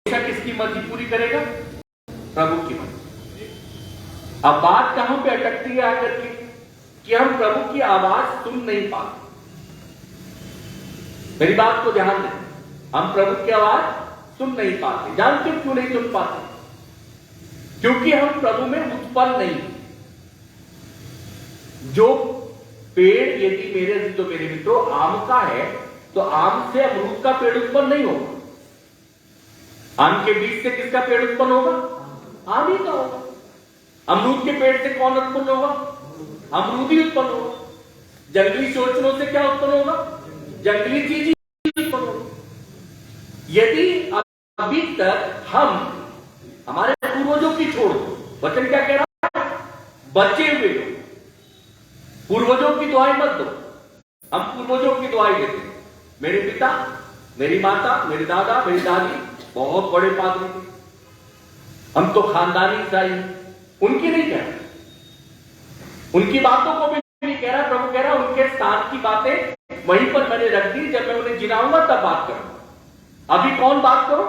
किसकी मर्जी पूरी करेगा? प्रभु की मर्जी। अब बात कहां पे अटकती है आकर के कि हम प्रभु की आवाज सुन नहीं पाते। मेरी बात को ध्यान दें, हम प्रभु की आवाज सुन नहीं पाते। जानते क्यों नहीं सुन पाते? क्योंकि हम प्रभु में उत्पन्न नहीं। जो पेड़ यदि मेरे मित्रों आम का है तो आम से अमरूद का पेड़ उत्पन्न नहीं होगा। आम के बीज से किसका पेड़ उत्पन्न होगा? आम ही का होगा। अमरूद के पेड़ से कौन उत्पन्न होगा? अमरूद ही उत्पन्न होगा। जंगली सोचनों से क्या उत्पन्न होगा? जंगली चीज ही उत्पन्न होगा। यदि अभी तक हम हमारे पूर्वजों की छोड़ दो, वचन क्या कह रहा है? बचे हुए लोग, पूर्वजों की दुआई मत दो। हम पूर्वजों की दुआई देते हैं। मेरे पिता, मेरी माता, मेरे दादा, मेरी दादी बहुत बड़े पादरी थे, हम तो खानदानी ईसाई हैं। उनकी नहीं कह रहा, उनकी बातों को भी नहीं कह रहा। प्रभु कह रहा उनके स्थान की बातें वहीं पर मैंने रख दी, जब मैं उन्हें गिनाऊंगा तब बात करूंगा। अभी कौन बात करो?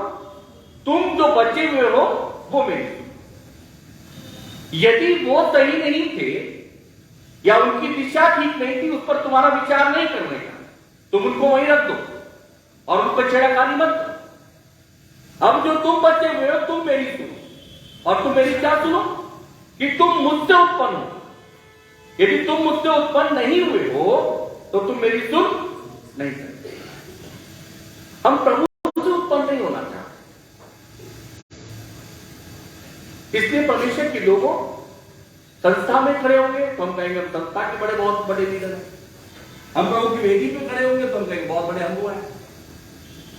तुम जो बचे हुए हो वो मेरे। यदि वो सही नहीं थे या उनकी दिशा ठीक नहीं थी, उस पर तुम्हारा विचार नहीं करने का, तुम उनको वहीं रख दो और उन पर छेड़खानी मत करो। अब जो तुम बचे हुए हो तुम मेरी सुनो, और तुम मेरी क्या सुनो? कि तुम मुझसे उत्पन्न हो। यदि तुम मुझसे उत्पन्न नहीं हुए हो तो तुम मेरी सुन नहीं सकते। हम प्रभु से उत्पन्न नहीं होना चाहते, इसलिए परमेश्वर के लोगों संस्था में खड़े होंगे तो हम कहेंगे हम संस्था के बड़े बहुत बड़े लीडर हैं। हम प्रभु की वेदी पे खड़े होंगे तो हम कहेंगे बहुत बड़े अगुआ हैं।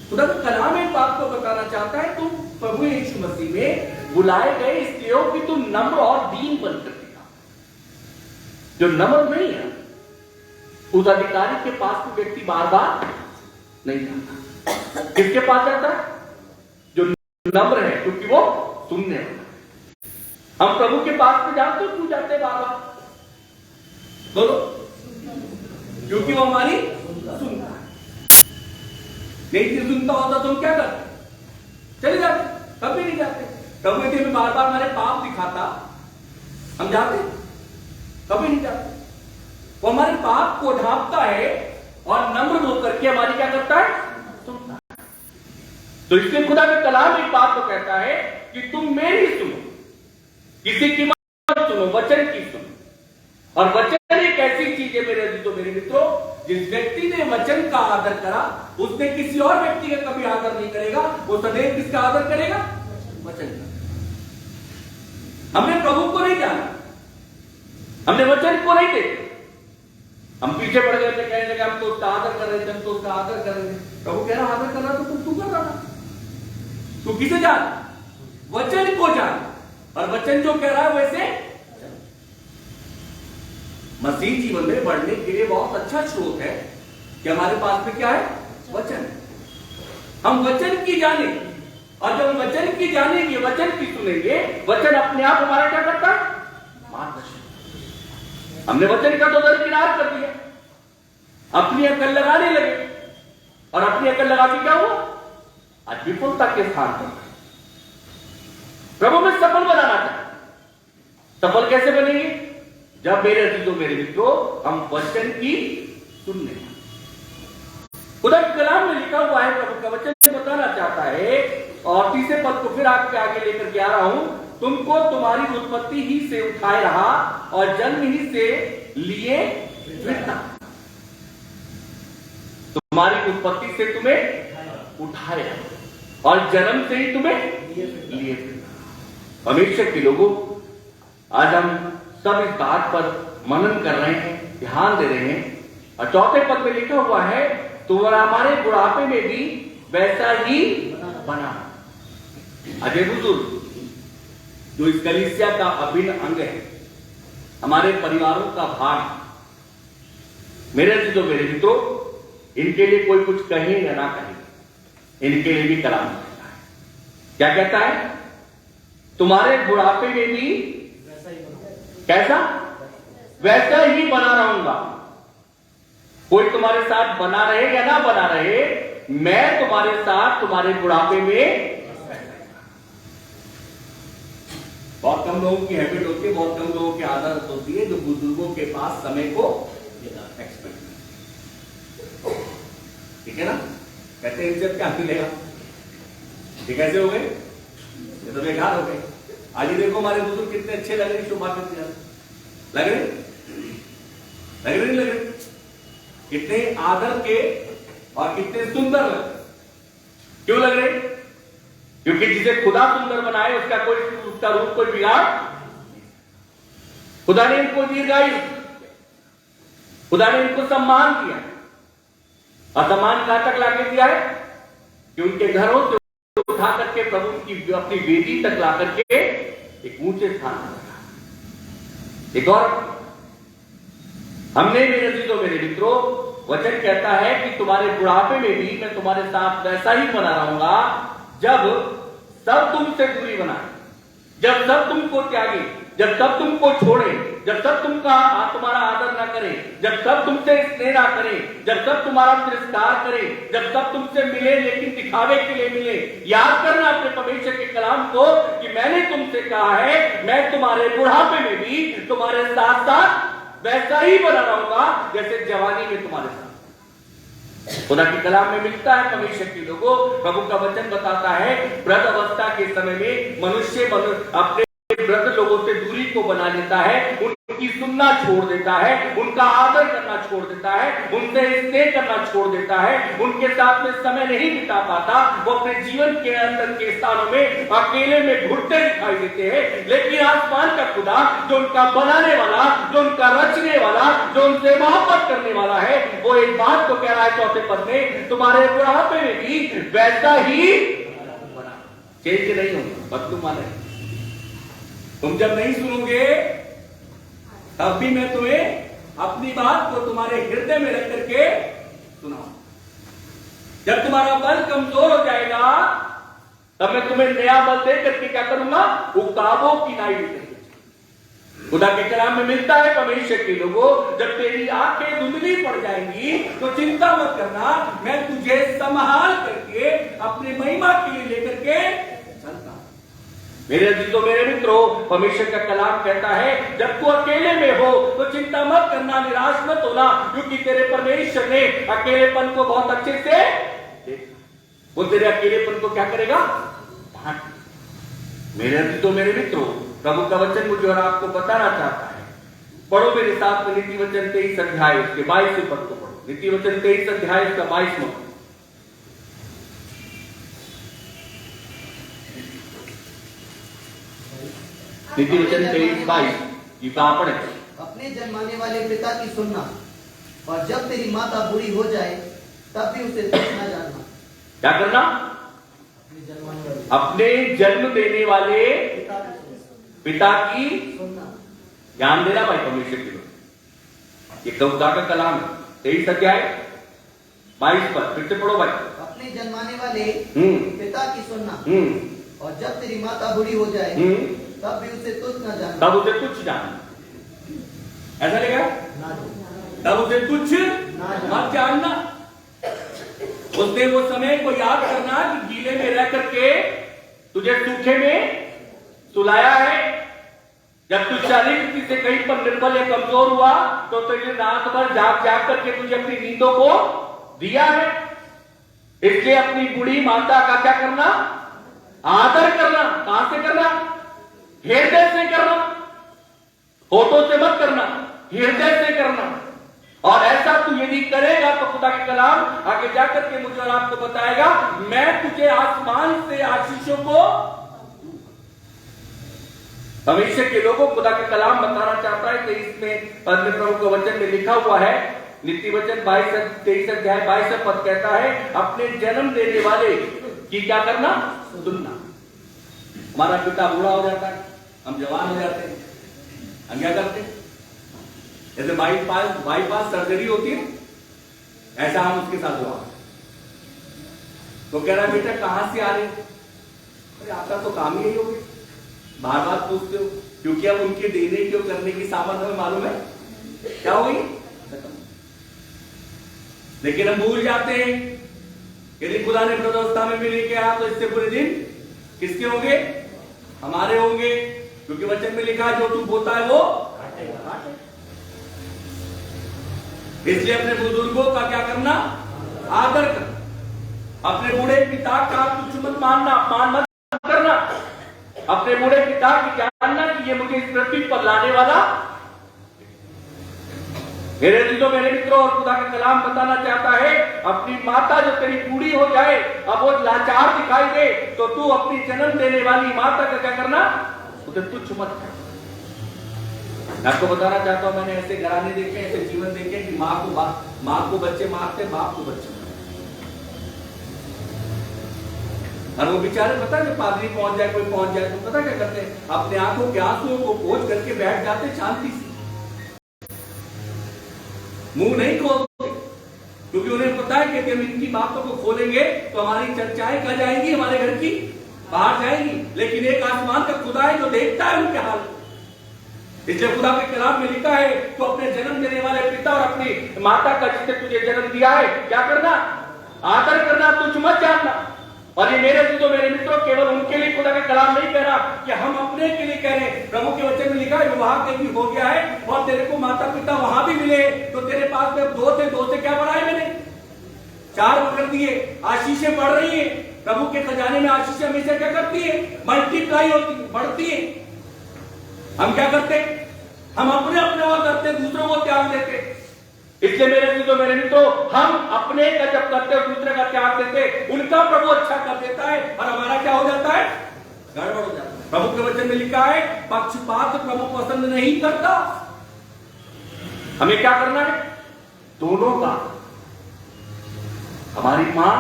खुदा का कलाम एक बात को बताना चाहता है, तुम प्रभु यीशु मसीह में बुलाए गए इसलिए हो कि तुम नम्र और दीन बनकर दिखा। जो नम्र नहीं है उस अधिकारी के पास कोई व्यक्ति बार बार नहीं जाता। किसके पास जाता है? जो नम्र है, क्योंकि वो सुनने वाला है। हम प्रभु के पास में जाते हो, क्यों जाते हैं बार बार? बोलो। क्योंकि वो हमारी सुनता है। नहीं सुनता होता तो हम क्या करते? चले जाते, कभी नहीं जाते। प्रभु यदि हमें बार बार हमारे पाप दिखाता, हम जाते? कभी नहीं जाते। वो हमारे पाप को ढांपता है और नम्र होकर के हमारी क्या करता है? सुनता है। तो इसलिए खुदा के कलाम एक बात को कहता है कि तुम मेरी सुनो, किसी की मत सुनो, वचन की सुनो। और वचन एक ऐसी चीज है मेरे मित्रों, जिस व्यक्ति ने वचन का आदर करा उसने किसी और व्यक्ति का कभी आदर नहीं करेगा। वो सदैव किसका आदर करेगा? वचन का। हमने प्रभु को नहीं जाना, हमने वचन को नहीं देखा, हम पीछे पड़ गए थे, कहने लगे हम तो उसका आदर कर रहे थे, हम तो उसका आदर कर रहे थे। प्रभु कह रहा आदर कर रहा तो तू कर रहा था। तू किसे जान? वचन को जान। और वचन जो कह रहा है वैसे मसीह जीवन में बढ़ने के लिए बहुत अच्छा स्रोत है कि हमारे पास में क्या है? वचन। हम वचन की जाने, और जब हम वचन की जानेंगे, वचन की सुनेंगे, वचन अपने आप हमारा क्या करता है? मार्गदर्शन। हमने वचन का तो दरकिनार कर दिया, अपनी अकल लगाने लगे, और अपनी अकल लगा के क्या हुआ? आज विफलता के स्थान पर प्रभु में सफल बनाना चाहते। सफल कैसे बनेंगे? जब मेरे मित्रों हम वचन की सुनने। खुदा के कलाम में लिखा हुआ है, प्रभु का वचन बताना चाहता है, और तीसरे पद को फिर आपके आगे लेकर के आ रहा हूं। तुमको तुम्हारी उत्पत्ति ही से उठाए रहा और जन्म ही से लिए फिरता। तुम्हारी उत्पत्ति से तुम्हें उठाया और जन्म से ही तुम्हें लिए फिरता। परमेश्वर के लोगों, आज हम सब इस बात पर मनन कर रहे हैं, ध्यान दे रहे हैं। और चौथे पद में लिखा हुआ है, तुम्हारा हमारे बुढ़ापे में भी वैसा ही बना। अजय बुजुर्ग जो इस कलीसिया का अभिन्न अंग है, हमारे परिवारों का भाग, मेरे मित्रों, इनके लिए कोई कुछ कहे या ना कहे, इनके लिए भी कलाम कहता है। क्या कहता है? तुम्हारे बुढ़ापे में भी कैसा? वैसा ही बना रहूंगा। कोई तुम्हारे साथ बना रहे या ना बना रहे, मैं तुम्हारे साथ तुम्हारे बुढ़ापे में बहुत कम लोगों की हैबिट होती है, बहुत कम लोगों की आदत होती है जो बुजुर्गों के पास समय को एक्सपेक्ट, ठीक है ना। कहते हैं इज्जत क्या मिलेगा, ये कैसे हो गए, ये तो बेकार हो गए। आज ही देखो हमारे बुजुर्ग कितने अच्छे लग रहे, शोभा करते लग रहे, लग रहे नहीं लग रहे, कितने आदर के और कितने सुंदर लग रहे। क्यों लग रहे? क्योंकि जिसे खुदा सुंदर बनाए उसका रूप कोई बिगाड़, खुदा ने इनको दीर्घायु, खुदा ने इनको सम्मान दिया, और सम्मान कहां तक लाके दिया है कि उनके घरों से उठा करके प्रभु की अपनी वेदी तक ला करके एक ऊंचे स्थान पर रखा। एक और हमने, मेरे अजीजों मेरे मित्रों, वचन कहता है कि तुम्हारे बुढ़ापे में भी मैं तुम्हारे साथ वैसा ही बना रहूंगा जब सब तुमसे दूरी बनाए, जब सब तुमको त्यागे, जब सब तुमको छोड़े, जब सब तुम्हारा आदर ना करे, जब सब तुमसे स्नेह ना करे, जब सब तुम्हारा तिरस्कार करे, जब सब तुमसे मिले लेकिन दिखावे के लिए मिले। याद करना अपने परमेश्वर के कलाम को कि मैंने तुमसे कहा है मैं तुम्हारे बुढ़ापे में भी तुम्हारे साथ साथ वैसा ही बना रहूंगा जैसे जवानी में तुम्हारे साथ। खुदा की कलाम में मिलता है परमेश्वर के लोगों, प्रभु का वचन बताता है वृद्ध अवस्था के समय में मनुष्य अपने वृद्ध लोगों से दूरी को बना लेता है, उनकी सुनना छोड़ देता है, उनका आदर करना छोड़ देता है, उनसे स्नेह करना छोड़ देता है, उनके साथ में समय नहीं बिता पाता। वो अपने जीवन के अंदर के स्थानों में अकेले में घुटते दिखाई देते हैं। लेकिन आसमान का खुदा जो उनका बनाने वाला, जो उनका रचने वाला, जो उनसे मोहब्बत करने वाला है, वो एक बात को कह रहा है चौथे पद में, तुम्हारे बुढ़ापे में भी वैसा ही बना, चेंज नहीं होगा, बदलू माने। तुम जब नहीं सुनोगे तब भी मैं तुम्हें अपनी बात को तुम्हारे हृदय में रख करके सुनाऊं। जब तुम्हारा बल कमजोर हो जाएगा तब मैं तुम्हें नया बल दे करके क्या करूंगा, उकाबों की नाई करूंगा। खुदा के कलाम में मिलता है परमेश्वर के लोगों, जब तेरी आंखें धुंधली पड़ जाएंगी तो चिंता मत करना, मैं तुझे संभाल करके अपने महिमा के लिए लेकर के चलता। मेरे अजीजों मेरे मित्रों, परमेश्वर का कलाम कहता है जब तू अकेले में हो तो चिंता मत करना, निराश मत होना, क्योंकि तेरे परमेश्वर ने अकेलेपन को बहुत अच्छे से देखा। वो तेरे अकेलेपन को क्या करेगा, बांट। मेरे अजीजों मेरे मित्रों, प्रभु का वचन मुझे और आपको बताना चाहता है। पढ़ो मेरे साथ में नीति वचन 23 अध्याय उसके 22 पद को पढ़ो। नीति वचन 23 अध्याय उसका 22वां पद। नीति वचन 23:22 ये कहां पढ़े? अपने जन्माने वाले पिता की सुनना, और जब तेरी माता बुरी हो जाए तब भी उसे तुच्छ न जानना। क्या करना? अपने जन्म देने वाले पिता की सुनना। ध्यान देना भाई परमेश्वर की लोग, ये खुदा का कलाम है। 23 अध्याय 22 पद फिर से पढ़ो भाई। अपने जन्माने वाले पिता की सुनना, और जब तेरी माता बुरी हो जाए तब भी उसे तुच्छ न जानना। तब उसे तुच्छ जानना, ऐसा लेगा, तब उसे तुच्छ मत जानना। उसने वो समय को याद करना कि गीले में रह करके तुझे सूखे में सुलाया है। जब तू शारीरिक से कहीं पर निर्बल या कमजोर हुआ तो तुझे रात भर जाग जाग करके तुझे अपनी नींदों को दिया है। इसलिए अपनी बूढ़ी माता का क्या करना, आदर करना। कहां से करना? हृदय से करना, होठों से मत करना, हृदय से करना। और ऐसा तू यदि करेगा तो खुदा के कलाम आगे जाकर के मुझे और आपको बताएगा, मैं तुझे आसमान से आशीषों को। भविष्य के लोगों खुदा के कलाम बताना चाहता है कि इसमें पद प्रभु के वचन में लिखा हुआ है। नीति वचन 23 अध्याय 22 पद कहता है अपने जन्म देने वाले की क्या करना, सुनना। हमारा पिता बूढ़ा हो जाता है, हम जवान हो जाते हैं, हम क्या करते हैं? जैसे बाईपास सर्जरी होती है, ऐसा हम उसके साथ हुआ। तो कह रहा बेटा कहां से आ रहे? अरे आपका तो काम ही यही हो गया, बार बार पूछते हो, क्योंकि अब उनके देने की और करने की सामर्थ्य हमें मालूम है क्या हो गई। लेकिन हम भूल जाते हैं यदि खुदा ने वृद्धावस्था में भी लेके आया तो इससे पूरे दिन किसके होंगे? हमारे होंगे। क्योंकि वचन में लिखा है जो तू बोता है वो काटेगा। इसलिए अपने बुजुर्गों का क्या करना, आदर करना। अपने बूढ़े पिता का तुच्छ मत मानना, अपमान मत करना। अपने बूढ़े पिता की जानना कि ये मुझे इस पृथ्वी पर लाने वाला। मेरे दिलों, मेरे मित्रों, और खुदा का कलाम बताना चाहता है, अपनी माता जो तेरी बूढ़ी हो जाए, अब वो लाचार दिखाई दे, तो तू अपनी जन्म देने वाली माता का क्या करना, उसे तुच्छ मत कर। मैं आपको बताना चाहता हूं, मैंने ऐसे घराने देखे, ऐसे जीवन देखे कि माँ को बच्चे मारते, बाप को बच्चे मारते। और वो बेचारे पता है, पादरी पहुंच जाए, कोई पहुंच जाए तो पता क्या करते हैं, अपने आंखों के आंसुओं को पोंछ करके बैठ जाते शांति से, मुंह नहीं खोलते, क्योंकि उन्हें पता है कि हम इनकी बातों को खोलेंगे तो हमारी चर्चाएं कहाँ जाएंगी, हमारे घर की बाहर जाएंगी। लेकिन एक आसमान का खुदा है जो देखता है उनके हाल। इसलिए खुदा के कलाम में लिखा है, तो अपने जन्म देने वाले पिता और अपनी माता का जिसने तुझे जन्म दिया है क्या करना, आदर करना, तुझ मत जानना। और ये मेरे तो मेरे मित्रों केवल उनके लिए खुदा का कलाम नहीं कह रहा कि हम अपने के लिए कह रहे हैं। प्रभु के वचन में लिखा है विवाह के भी हो गया है और तेरे को माता पिता वहां भी मिले, तो तेरे पास में 2 से क्या बढ़ाए, मैंने 4 कर दिए। आशीषें बढ़ रही है, प्रभु के खजाने में आशीषें हमेशा क्या करती है, मल्टीप्लाई होती, बढ़ती है। हम क्या करते, हम अपने वो करते, दूसरों को त्याग देते। इसलिए मेरे मित्रों, हम अपने का जब करते हो दूसरे का त्याग देते, उनका प्रभु अच्छा कर देता है और हमारा क्या हो जाता है, गड़बड़ हो जाता है। प्रभु के वचन में लिखा है पक्षपात प्रभु पसंद नहीं करता। हमें क्या करना है, दोनों का, हमारी मां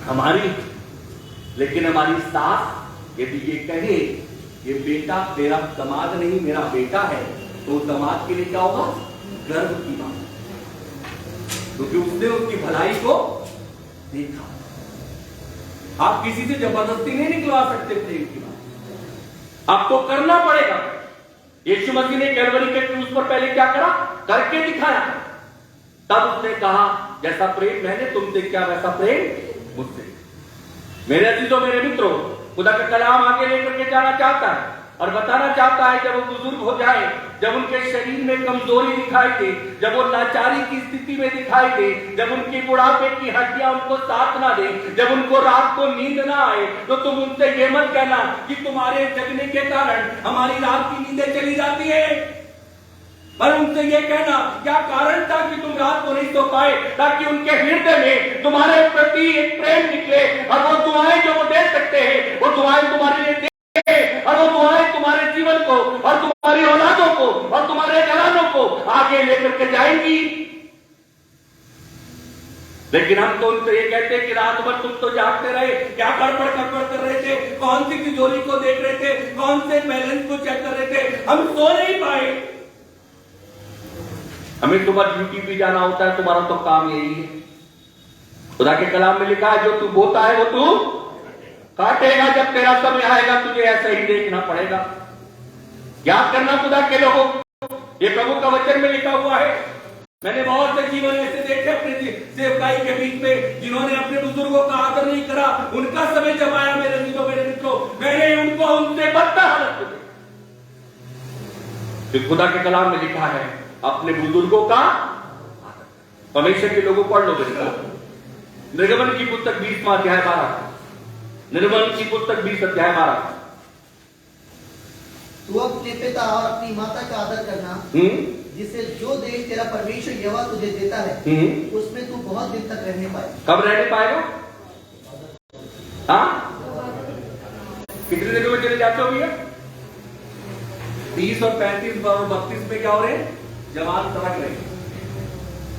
हमारी, लेकिन हमारी सास यदि ये कहे ये बेटा तेरा दामाद नहीं मेरा बेटा है, तो दामाद के लिए क्या होगा, गर्व की बात, क्योंकि उसने उसकी भलाई को देखा। आप किसी से जबरदस्ती नहीं निकलवा सकते प्रेम की बात, आपको करना पड़ेगा। यीशु मसीह ने कैलवरी के क्रूस पर पहले क्या करा, करके दिखाया। तब उसने कहा जैसा प्रेम मैंने तुमसे किया वैसा प्रेम मुझसे। मेरे अजीजों, मेरे मित्रों, खुदा का कलाम आगे लेकर के जाना चाहता है और बताना चाहता है, जब वो बुजुर्ग हो जाए, जब उनके शरीर में कमजोरी दिखाई दे, जब वो लाचारी की स्थिति में दिखाई दे, जब उनकी बुढ़ापे की हड्डियां उनको साथ ना दे, जब उनको रात को नींद ना आए, तो तुम उनसे ये मत कहना कि तुम्हारे जगने के कारण हमारी रात की नींदें चली जाती है। पर उनसे ये कहना क्या कारण था कि तुम रात को नहीं सो पाए, ताकि उनके हृदय में तुम्हारे प्रति एक प्रेम निकले, और वो दुआएं जो वो दे सकते हैं, वो दुआएं तुम्हारे लिए और वो दुआएं तुम्हारे जीवन को और तुम्हारी औलादों को और तुम्हारे घरानों को आगे लेकर के जाएंगी। लेकिन हम तो उनसे ये कहते हैं कि रात भर तुम तो जागते रहे, क्या गड़बड़ कर रहे थे, कौन सी तिजोरी को देख रहे थे, कौन से बैलेंस को चेक कर रहे थे, हम सो नहीं पाए। हमें सुबह ड्यूटी भी जाना होता है, तुम्हारा तो काम यही है। खुदा के कलाम में लिखा है जो तू बोता है वो तू काटेगा, जब तेरा समय आएगा तुझे ऐसा ही देखना पड़ेगा। याद करना खुदा के लोगों, ये प्रभु का वचन में लिखा हुआ है। मैंने बहुत से जीवन ऐसे देखे अपने सेवकाई के बीच में, जिन्होंने अपने बुजुर्गों का आदर नहीं करा। उनका समय जब आया मेरे मित्रों, मैंने उनको उनसे बदतर हालत में। खुदा के कलाम में लिखा है अपने बुजुर्गों का आदर। परमेश्वर के लोगों पढ़ लो बेटा, निर्गमन की पुस्तक 20वां अध्याय 12, निर्गमन की पुस्तक 20 अध्याय 12। तू अपने पिता और अपनी माता का आदर करना, जिससे जो देश तेरा परमेश्वर यहोवा तुझे देता है, उसमें तू बहुत दिन तक रहने पाए। कब रहने पाएगा? हाँ, कितने दिन में चले जाते हो भैया? 30 और 35 और 32 में क्या हो रहे हैं? जवान सड़क रहे,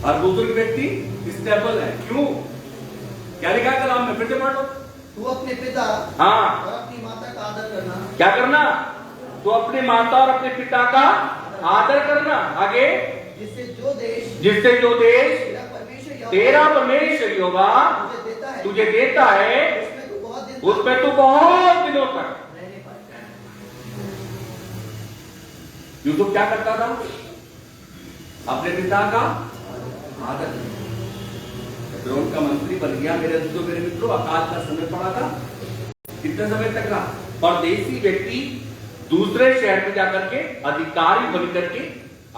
और बुजुर्ग व्यक्ति स्टेबल है। क्यों? क्या लिखा है कलाम में? फिर से पढ़ लो। तू अपने पिता हाँ और अपनी माता का आदर करना। क्या करना? तो अपने माता और अपने पिता का आदर करना। आगे, जिससे जो देश तेरा परमेश्वर यहोवा तुझे देता है, उसमें तू बहुत दिनों तक। यूसुफ क्या करता था? अपने पिता का आदर। फिरौन का मंत्री बन गया। मेरे मित्रों, अकाल का समय पड़ा था। कितने समय तक रहा? परदेसी व्यक्ति दूसरे शहर में जाकर के अधिकारी बनकर के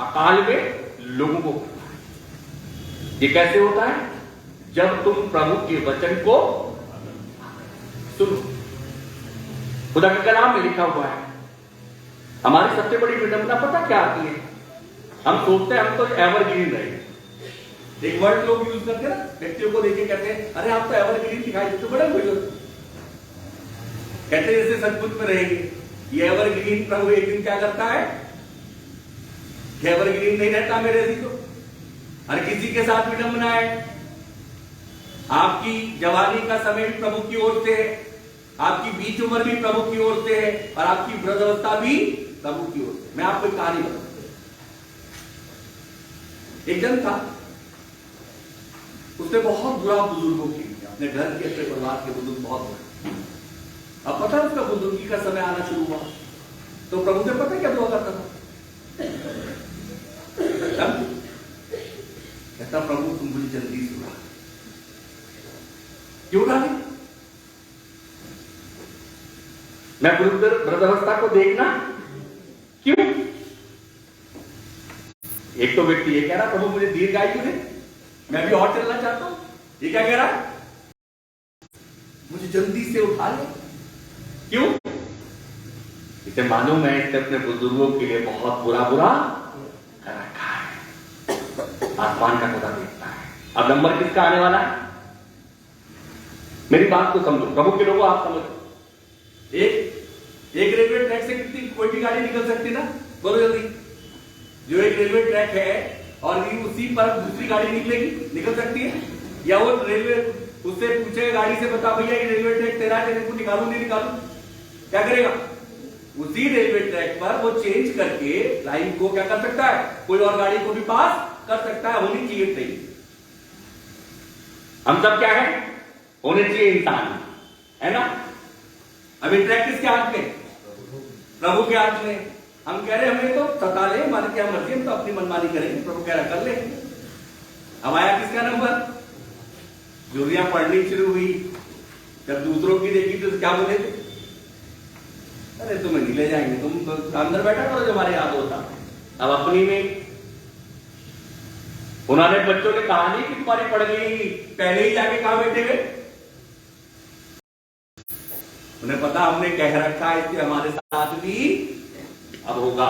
अकाल में लोगों को करना है। ये कैसे होता है? जब तुम प्रभु के वचन को सुनो। खुदा के कलाम में लिखा हुआ है। हमारी सबसे बड़ी विडंबना पता क्या आती है? हम सोचते हैं हम तो एवरग्रीन रहे। एक वर्ड लोग यूज करते हैं ना, व्यक्तियों को देखे कहते हैं अरे आप तो एवरग्रीन दिखाई देते, बड़े खुश होते, कहते हैं जैसे सचमुच में रहेंगे। ये एवरग्रीन प्रभु एक दिन क्या करता है? एवरग्रीन नहीं रहता मेरे जी। तो हर किसी के साथ विडंबना है। आपकी जवानी का समय भी प्रभु की ओर से है, आपकी बीच उम्र भी प्रभु की ओर से है, और आपकी वृद्धावस्था भी प्रभु की ओर से। मैं आपको एक कहानी बताऊं। एक जन था, उसने बहुत बुरा बुजुर्गों की, अपने घर के अपने परिवार के बुजुर्ग बहुत बुरा। अब पता है उसका बुजुर्गी का समय आना शुरू हुआ, तो प्रभु से पता क्या दुआ करता था? कहता प्रभु तुम मुझे जल्दी से उठा। क्यों उठा नहीं? मैं वृद्धावस्था को देखना क्यों? एक तो व्यक्ति ये कह रहा प्रभु मुझे दीर्घायु दे, मैं भी और चलना चाहता हूं। ये क्या कह रहा है? मुझे जल्दी से उठा ले। क्यों? इसे मालूम है इसने अपने बुजुर्गों के लिए बहुत बुरा कर रखा है। आसमान का खुदा देखता है। अब नंबर किसका आने वाला है? मेरी बात को समझो, प्रभु के लोगों आप समझो। एक रेलवे ट्रैक से कितनी कोई भी गाड़ी निकल सकती ना? बोलो जल्दी। जो एक रेलवे ट्रैक है और उसी पर दूसरी गाड़ी निकल सकती है? या वो रेलवे उससे पूछेगा गाड़ी से, बता भैया ये रेलवे ट्रैक तेरा है, तेरे को निकालू नहीं निकालू? क्या करेगा? उसी रेलवे ट्रैक पर वो चेंज करके लाइन को क्या कर सकता है? कोई और गाड़ी को भी पास कर सकता है। होनी चाहिए ट्रेन। हम सब क्या है? होने चाहिए इंसान, है ना? अभी ट्रैक किसके हाथ में? प्रभु के हाथ में। हम कह रहे हमें तो सता ले, हमारी क्या मर्जी, हम तो अपनी मनमानी करेंगे। प्रभु कह रहा कर ले। अब आया किसका नंबर? जुरियां पढ़नी शुरू हुई। जब दूसरों की देखी तो क्या बोले थे? अरे तुम्हें नहीं ले जाएंगे, तुम तो अंदर बैठा करो जो हमारे याद होता। अब अपनी में उन्होंने बच्चों ने कहानी कि तुम्हारी पढ़ गई, पहले ही जाके कहा बैठे हुए। उन्हें पता हमने कह रखा है इसलिए हमारे साथ भी अब होगा।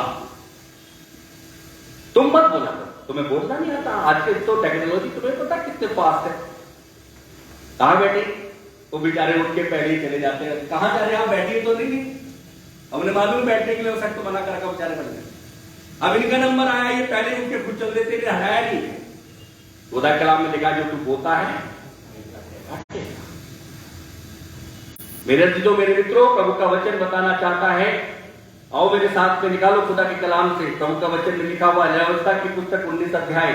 तुम मत बोला करो, तुम्हें बोलना नहीं आता। आज के तो टेक्नोलॉजी तुम्हें पता कितने फास्ट है। कहां बैठे? वो बेचारे उठ के पहले ही चले जाते हैं। कहां जा रहे हैं? आप बैठिए तो नहीं। हमने मालूम बैठने के लिए हो सकता तो मना कर बेचारे पड़ गए। अब इनका नंबर आया, ये पहले उठ के खुद चल देते, हटाया नहीं। खुदा कलाम में लिखा जो तू बोता है मेरे जो मेरे मित्रों, प्रभु का वचन बताना चाहता है। आओ मेरे साथ में निकालो खुदा के कलाम से। प्रभु का वचन में लिखा हुआ लेव्यवस्था की पुस्तक 19 अध्याय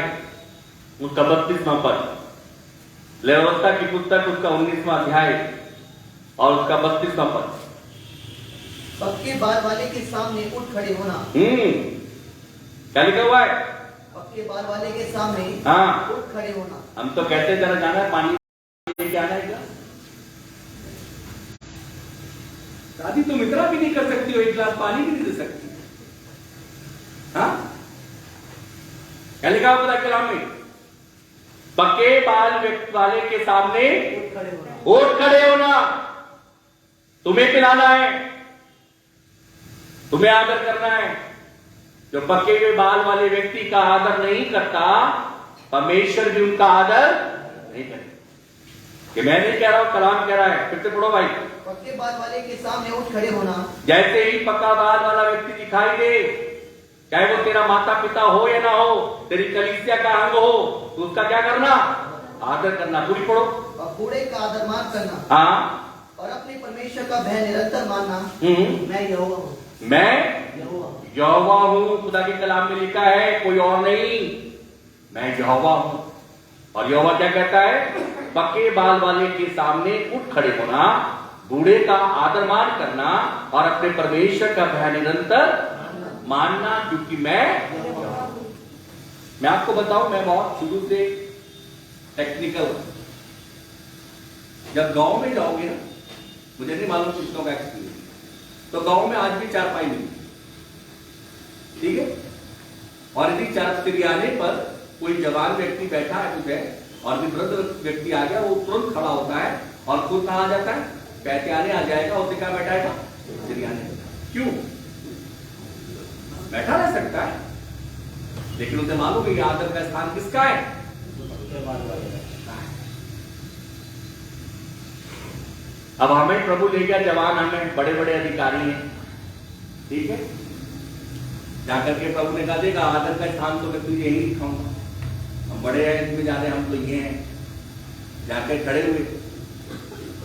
उसका 32वां पद। लेव्यवस्था की पुस्तक उसका 19वां अध्याय और उसका 32वां पद। पक्के बाल वाले के सामने उठ खड़े होना। क्या लिखा हुआ है? पक्के बाल वाले के सामने हाँ उठ खड़े होना। हम तो कहते जरा जाना है पानी लेके आना है। दादी तुम इतना भी नहीं कर सकती हो, एक गिलास पानी भी नहीं दे सकती। हाँ क्या लिखा हुआ खुदा के कलाम में? पक्के बाल वाले के सामने उठ खड़े होना। तुम्हें पिलाना है, तुम्हें आदर करना है। जो पक्के हुए बाल वाले व्यक्ति का आदर नहीं करता, परमेश्वर भी उनका आदर नहीं करेगा। कि मैं नहीं कह रहा हूं, कलाम कह रहा है। फिर से पढ़ो भाई। पक्के बाल वाले के सामने उठ खड़े होना। जैसे ही पक्का बाल वाला व्यक्ति दिखाई दे, चाहे वो तेरा माता पिता हो या ना हो, तेरी कलीसिया का अंग हो, तो उसका क्या करना? आदर करना। पूरी पढ़ो। और बूढ़े का आदर मान करना। हाँ। और अपने परमेश्वर का भय निरंतर मानना। मैं यहोवा हूँ। मैं यहोवा हूँ। खुदा के कलाम में लिखा है, कोई और नहीं, मैं यहोवा हूँ। और यहोवा क्या कहता है? पक्के बाल वाले के सामने उठ खड़े होना, बूढ़े का आदर मान करना और अपने परमेश्वर का भय निरंतर मानना, क्योंकि मैं आपको बताऊं, मैं बहुत शुरू से टेक्निकल। जब गांव में जाओगे ना, मुझे नहीं मालूम किसका एक्सपीरियंस, तो गांव में आज भी चारपाई नहीं। ठीक है। और यदि चर्च सिरियाने पर कोई जवान व्यक्ति बैठा है तुझे और भी वृद्ध व्यक्ति आ गया, वो तुरंत खड़ा होता है और खुद कहां आ जाता है, पैत्याने आ जाएगा, उसे क्या बैठाएगा, सिरियाने। क्यों? बैठा रह सकता है, लेकिन उसे मालूम है कि आदर का स्थान किसका है, अब हमें प्रभु ले गया जवान, हमें बड़े बड़े अधिकारी हैं, ठीक है, जाकर के प्रभु ने कहा देगा आदर का स्थान तो मैं तुझे यही दिखाऊंगा, हम बड़े हैं इसमें जा रहे, हम तो ये हैं, जाकर खड़े हुए।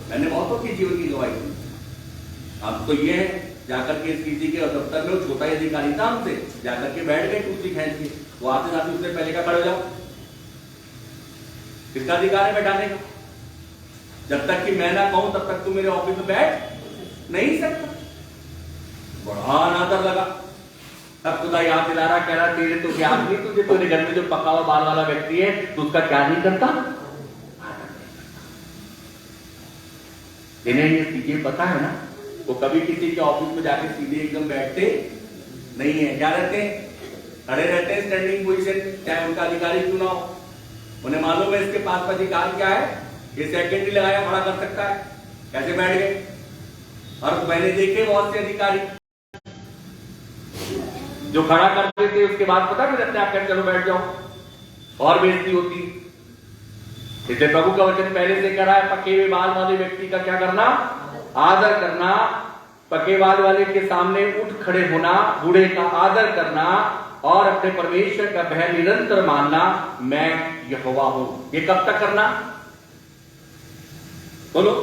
मैंने बहुतों की जीवन की गवाही दी, अब तो ये है, जाकर के किसी के दफ्तर में छोटा ही अधिकारी था हमसे, जाकर के बैठ गए कुर्सी खींच के, वो आते जाते उससे पहले का खड़े हो जाओ, किसका अधिकार है बैठाने का? जब तक कि मैं ना कहूं तब तक तू मेरे ऑफिस में बैठ नहीं सकता। बड़ा अनादर लगा। तब खुदा याद दिला रहा, कह रहा तेरे तो ज्ञान नहीं, तुझे तेरे घर में जो पका हुआ बाल वाला व्यक्ति है तो उसका क्या नहीं करता? इन्हें ये चीजें पता है ना, वो कभी किसी के ऑफिस में जाके सीधे एकदम बैठते नहीं है, क्या रहते हैं, खड़े रहते हैं, स्टैंडिंग पोजीशन, चाहे उनका अधिकारी क्यों ना हो। उन्हें मालूम है इसके पास अधिकार क्या है, ये सेकंड ही लगाया खड़ा कर सकता है, कैसे बैठ गए। और मैंने देखे बहुत से अधिकारी जो खड़ा करते थे, उसके बाद पता नहीं लगता आप चलो बैठ जाओ, और बेइज्जती होती। इसलिए प्रभु का वचन पहले से करा है, पके हुए बाल वाले व्यक्ति का क्या करना, आदर करना, पके बाल वाले के सामने उठ खड़े होना, बूढ़े का आदर करना और अपने परमेश्वर का भय निरंतर मानना, मैं यहोवा हूं। ये कब तक करना, बोलो,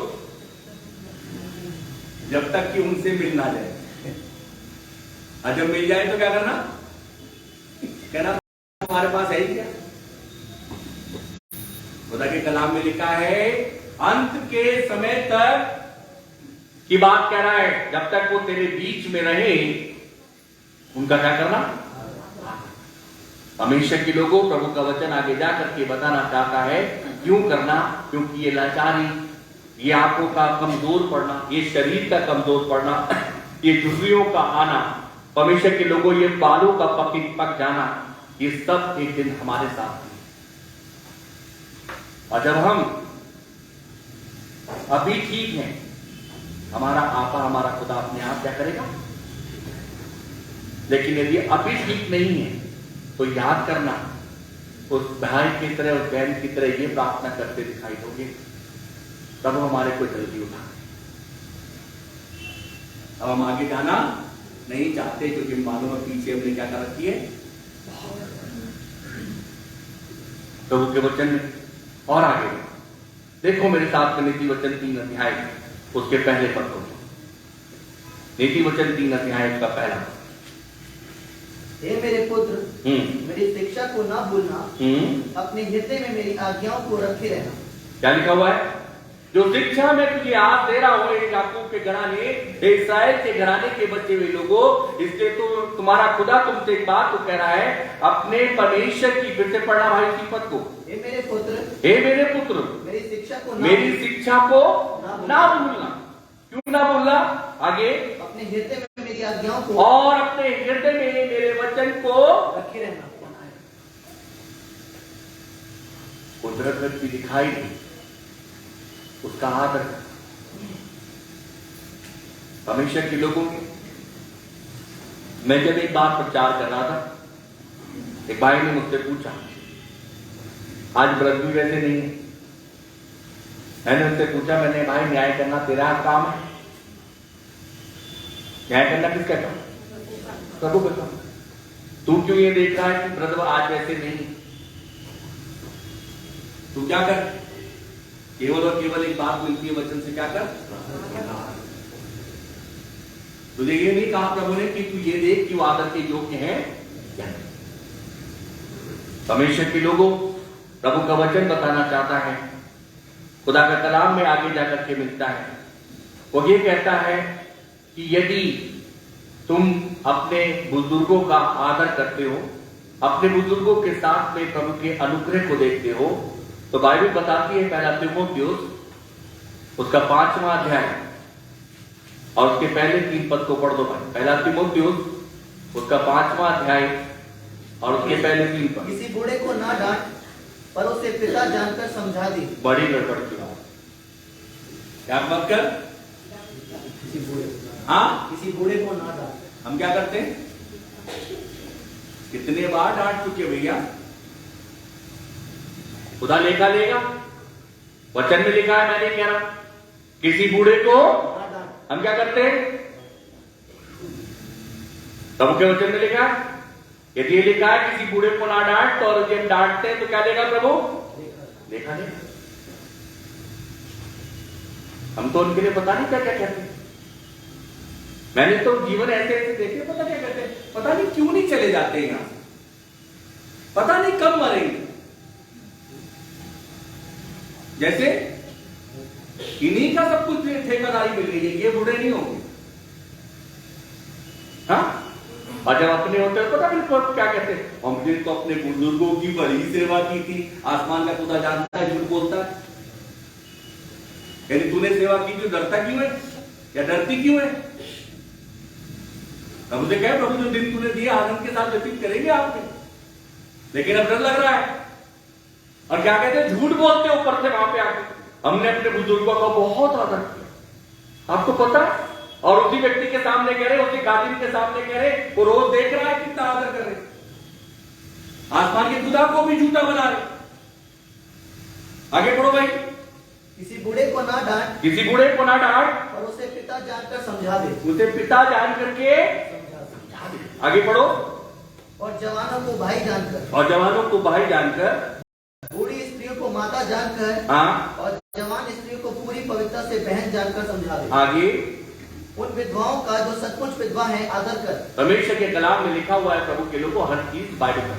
जब तक कि उनसे मिल ना जाए। और जब मिल जाए तो क्या करना, कहना तुम्हारे पास है ही क्या। खुदा के कलाम में लिखा है, अंत के समय तक की बात कह रहा है, जब तक वो तेरे बीच में रहे उनका क्या करना। हमेशा के लोगों, प्रभु का वचन आगे जाकर के बताना चाहता है क्यों करना, क्योंकि ये लाचारी, ये आंखों का कमजोर पड़ना, ये शरीर का कमजोर पड़ना, ये झुर्रियों का आना, परमेश्वर के लोगों ये बालों का पक जाना, ये सब एक दिन हमारे साथ है। और जब हम अभी ठीक हैं, हमारा आपा, हमारा खुदा अपने आप क्या करेगा। लेकिन यदि अभी ठीक नहीं है तो याद करना, उस भाई की तरह, उस बहन की तरह ये प्रार्थना करते दिखाई दोगे, तब हमारे को जल्दी उठा। अब हम आगे जाना नहीं चाहते, क्योंकि मालूम है पीछे हमने क्या कर रखी है। प्रभु के वचन में और आगे देखो मेरे साथ, नीति वचन 3 अध्याय उसके पहले पद को, नीति वचन 3 अध्याय का पहला। हे मेरे पुत्र, मेरी शिक्षा को ना भूलना, अपने हृदय में मेरी आज्ञाओं को रखे रहना। क्या लिखा हुआ है, जो शिक्षा में तुझे आज दे रहा हूं, याकूब के घराने, इस्राएल के घराने के बचे हुए लोगों, इसलिए तो तुम्हारा खुदा तुमसे एक बात तो कह रहा है, अपने परमेश्वर की, फिर से पढ़ना भाई इसी पद को, हे मेरे पुत्र, हे मेरे पुत्र, मेरी शिक्षा को ना भूलना। क्यों ना भूलना, आगे, अपने हृदय में मेरी आज्ञाओं को, और अपने हृदय में मेरे वचन को रखे रहना। कुदरत व्यक्ति दिखाई दी, उसका आदर हमेशा के लोगों के। मैं जब एक बार प्रचार कर रहा था, एक भाई ने मुझसे पूछा, आज व्रत भी वैसे नहीं है। मैंने उससे पूछा, मैंने भाई न्याय करना तेरा काम है? न्याय करना किसका काम? प्रभु का काम। तू क्यों ये देख रहा है कि व्रत आज वैसे नहीं? तू क्या कर, केवल और केवल एक बात मिलती है वचन से, क्या कर। तुझे ये नहीं कहा प्रभु ने कि तू ये देख कि वो आदर के योग्य है क्या नहीं। परमेश्वर के लोगों, प्रभु का वचन बताना चाहता है, खुदा का कलाम में आगे जाकर के मिलता है, वो ये कहता है कि यदि तुम अपने बुजुर्गों का आदर करते हो, अपने बुजुर्गों के साथ में प्रभु के अनुग्रह को देखते हो, तो बाइबल बताती है, पहला तीमुथियुस उसका 5वां अध्याय और उसके पहले 3 पद को पढ़ दो भाई। पहला तीमुथियुस उसका 5वां अध्याय और उसके पहले 3 पद। किसी बूढ़े को ना डांट, पर उसे पिता जानकर समझा दे। बड़ी गड़बड़ की बात। क्या मत कर? किसी बूढ़े हाँ, किसी बूढ़े को ना डांट। हम क्या करते हैं? कितने बार डांट चुके भैया। खुदा लेखा लेगा, वचन में लिखा है, मैं नहीं कह रहा। किसी बूढ़े को ना डांट। हम क्या करते हैं? प्रभु के वचन में लिखा है, यदि ये लिखा है किसी बूढ़े को ना डांट, तो और यदि हम डांटते हैं तो क्या देगा प्रभु? देखा नहीं। हम तो उनके लिए पता नहीं क्या क्या कहते हैं। मैंने तो जीवन ऐसे ऐसे देखे, पता क्या कहते हैं, पता नहीं क्यों नहीं चले जाते यहां, पता नहीं कब मरेंगे। जैसे इन्हीं का सब कुछ ठेकेदारी मिल गई है, ये बूढ़े नहीं होंगे। हाँ, और जब अपने होते हैं पता नहीं क्या कहते हैं, हमने तो अपने बुजुर्गों की बड़ी सेवा की थी। आसमान का खुदा जानता है, झूठ बोलता है। यदि तूने सेवा की तो डरता क्यों है, या डरती क्यों है? प्रभु से कहे, प्रभु जो दिन तूने दिया आनंद के साथ व्यतीत करेंगे आपने, लेकिन अब डर लग रहा है। और क्या कहते हैं, झूठ बोलते ऊपर से वहां पे आके। हमने अपने बुजुर्गों का बहुत आदर किया, आपको पता है। और उसी व्यक्ति के सामने कह रहे, उसी गादिन के सामने कह रहे, वो रोज देख रहा है कितना आदर कर रहे। आसमान के खुदा को भी झूठा बना रहे। आगे पढ़ो भाई। किसी बूढ़े को ना डांट, किसी बूढ़े को ना डांट, और उसे पिता जानकर समझा दे। उसे पिता जान करके समझा दे। आगे पढ़ो। और जवानों को भाई जानकर, और जवानों को भाई जानकर, बूढ़ी स्त्रियों को माता जानकर, हाँ, और जवान स्त्रियों को पूरी पवित्रता से बहन जानकर समझा दे। आगे उन विधवाओं का जो सचमुच विधवा है आदर कर। परमेश्वर के कलाम में लिखा हुआ है, प्रभु के लोगों, हर चीज बाइबल में।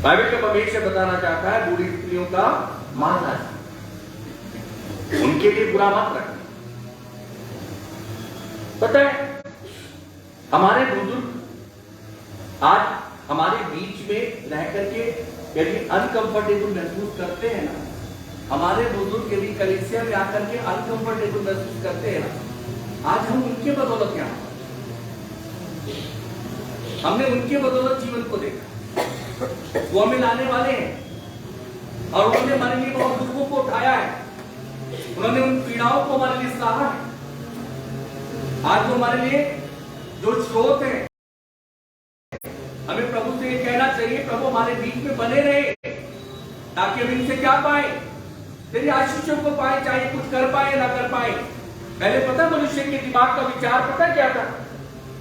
बाइबल का परमेश्वर बताना चाहता है, बूढ़ी स्त्रियों का मान रखना, उनके लिए बुरा मत रखना। पता है, हमारे बुजुर्ग आज हमारे बीच में रह करके यदि अनकंफर्टेबल महसूस करते हैं ना, हमारे बुजुर्ग यदि कलीसिया में आकर के अनकंफर्टेबल महसूस करते हैं ना, आज हम उनके बदौलत क्या, हमने उनके बदौलत जीवन को देखा। वो हमें लाने वाले हैं और उन्होंने हमारे लिए बहुत दुखों को उठाया है, उन्होंने उन पीड़ाओं को हमारे लिए सहा है। आज वो हमारे लिए जो स्रोत है, हमें प्रभु से ये कहना चाहिए, प्रभु हमारे बीच में बने रहे, ताकि हम इनसे क्या पाए, तेरी आशीषों को पाए, चाहे कुछ कर पाए ना कर पाए। पहले पता मनुष्य के दिमाग का विचार पता क्या था,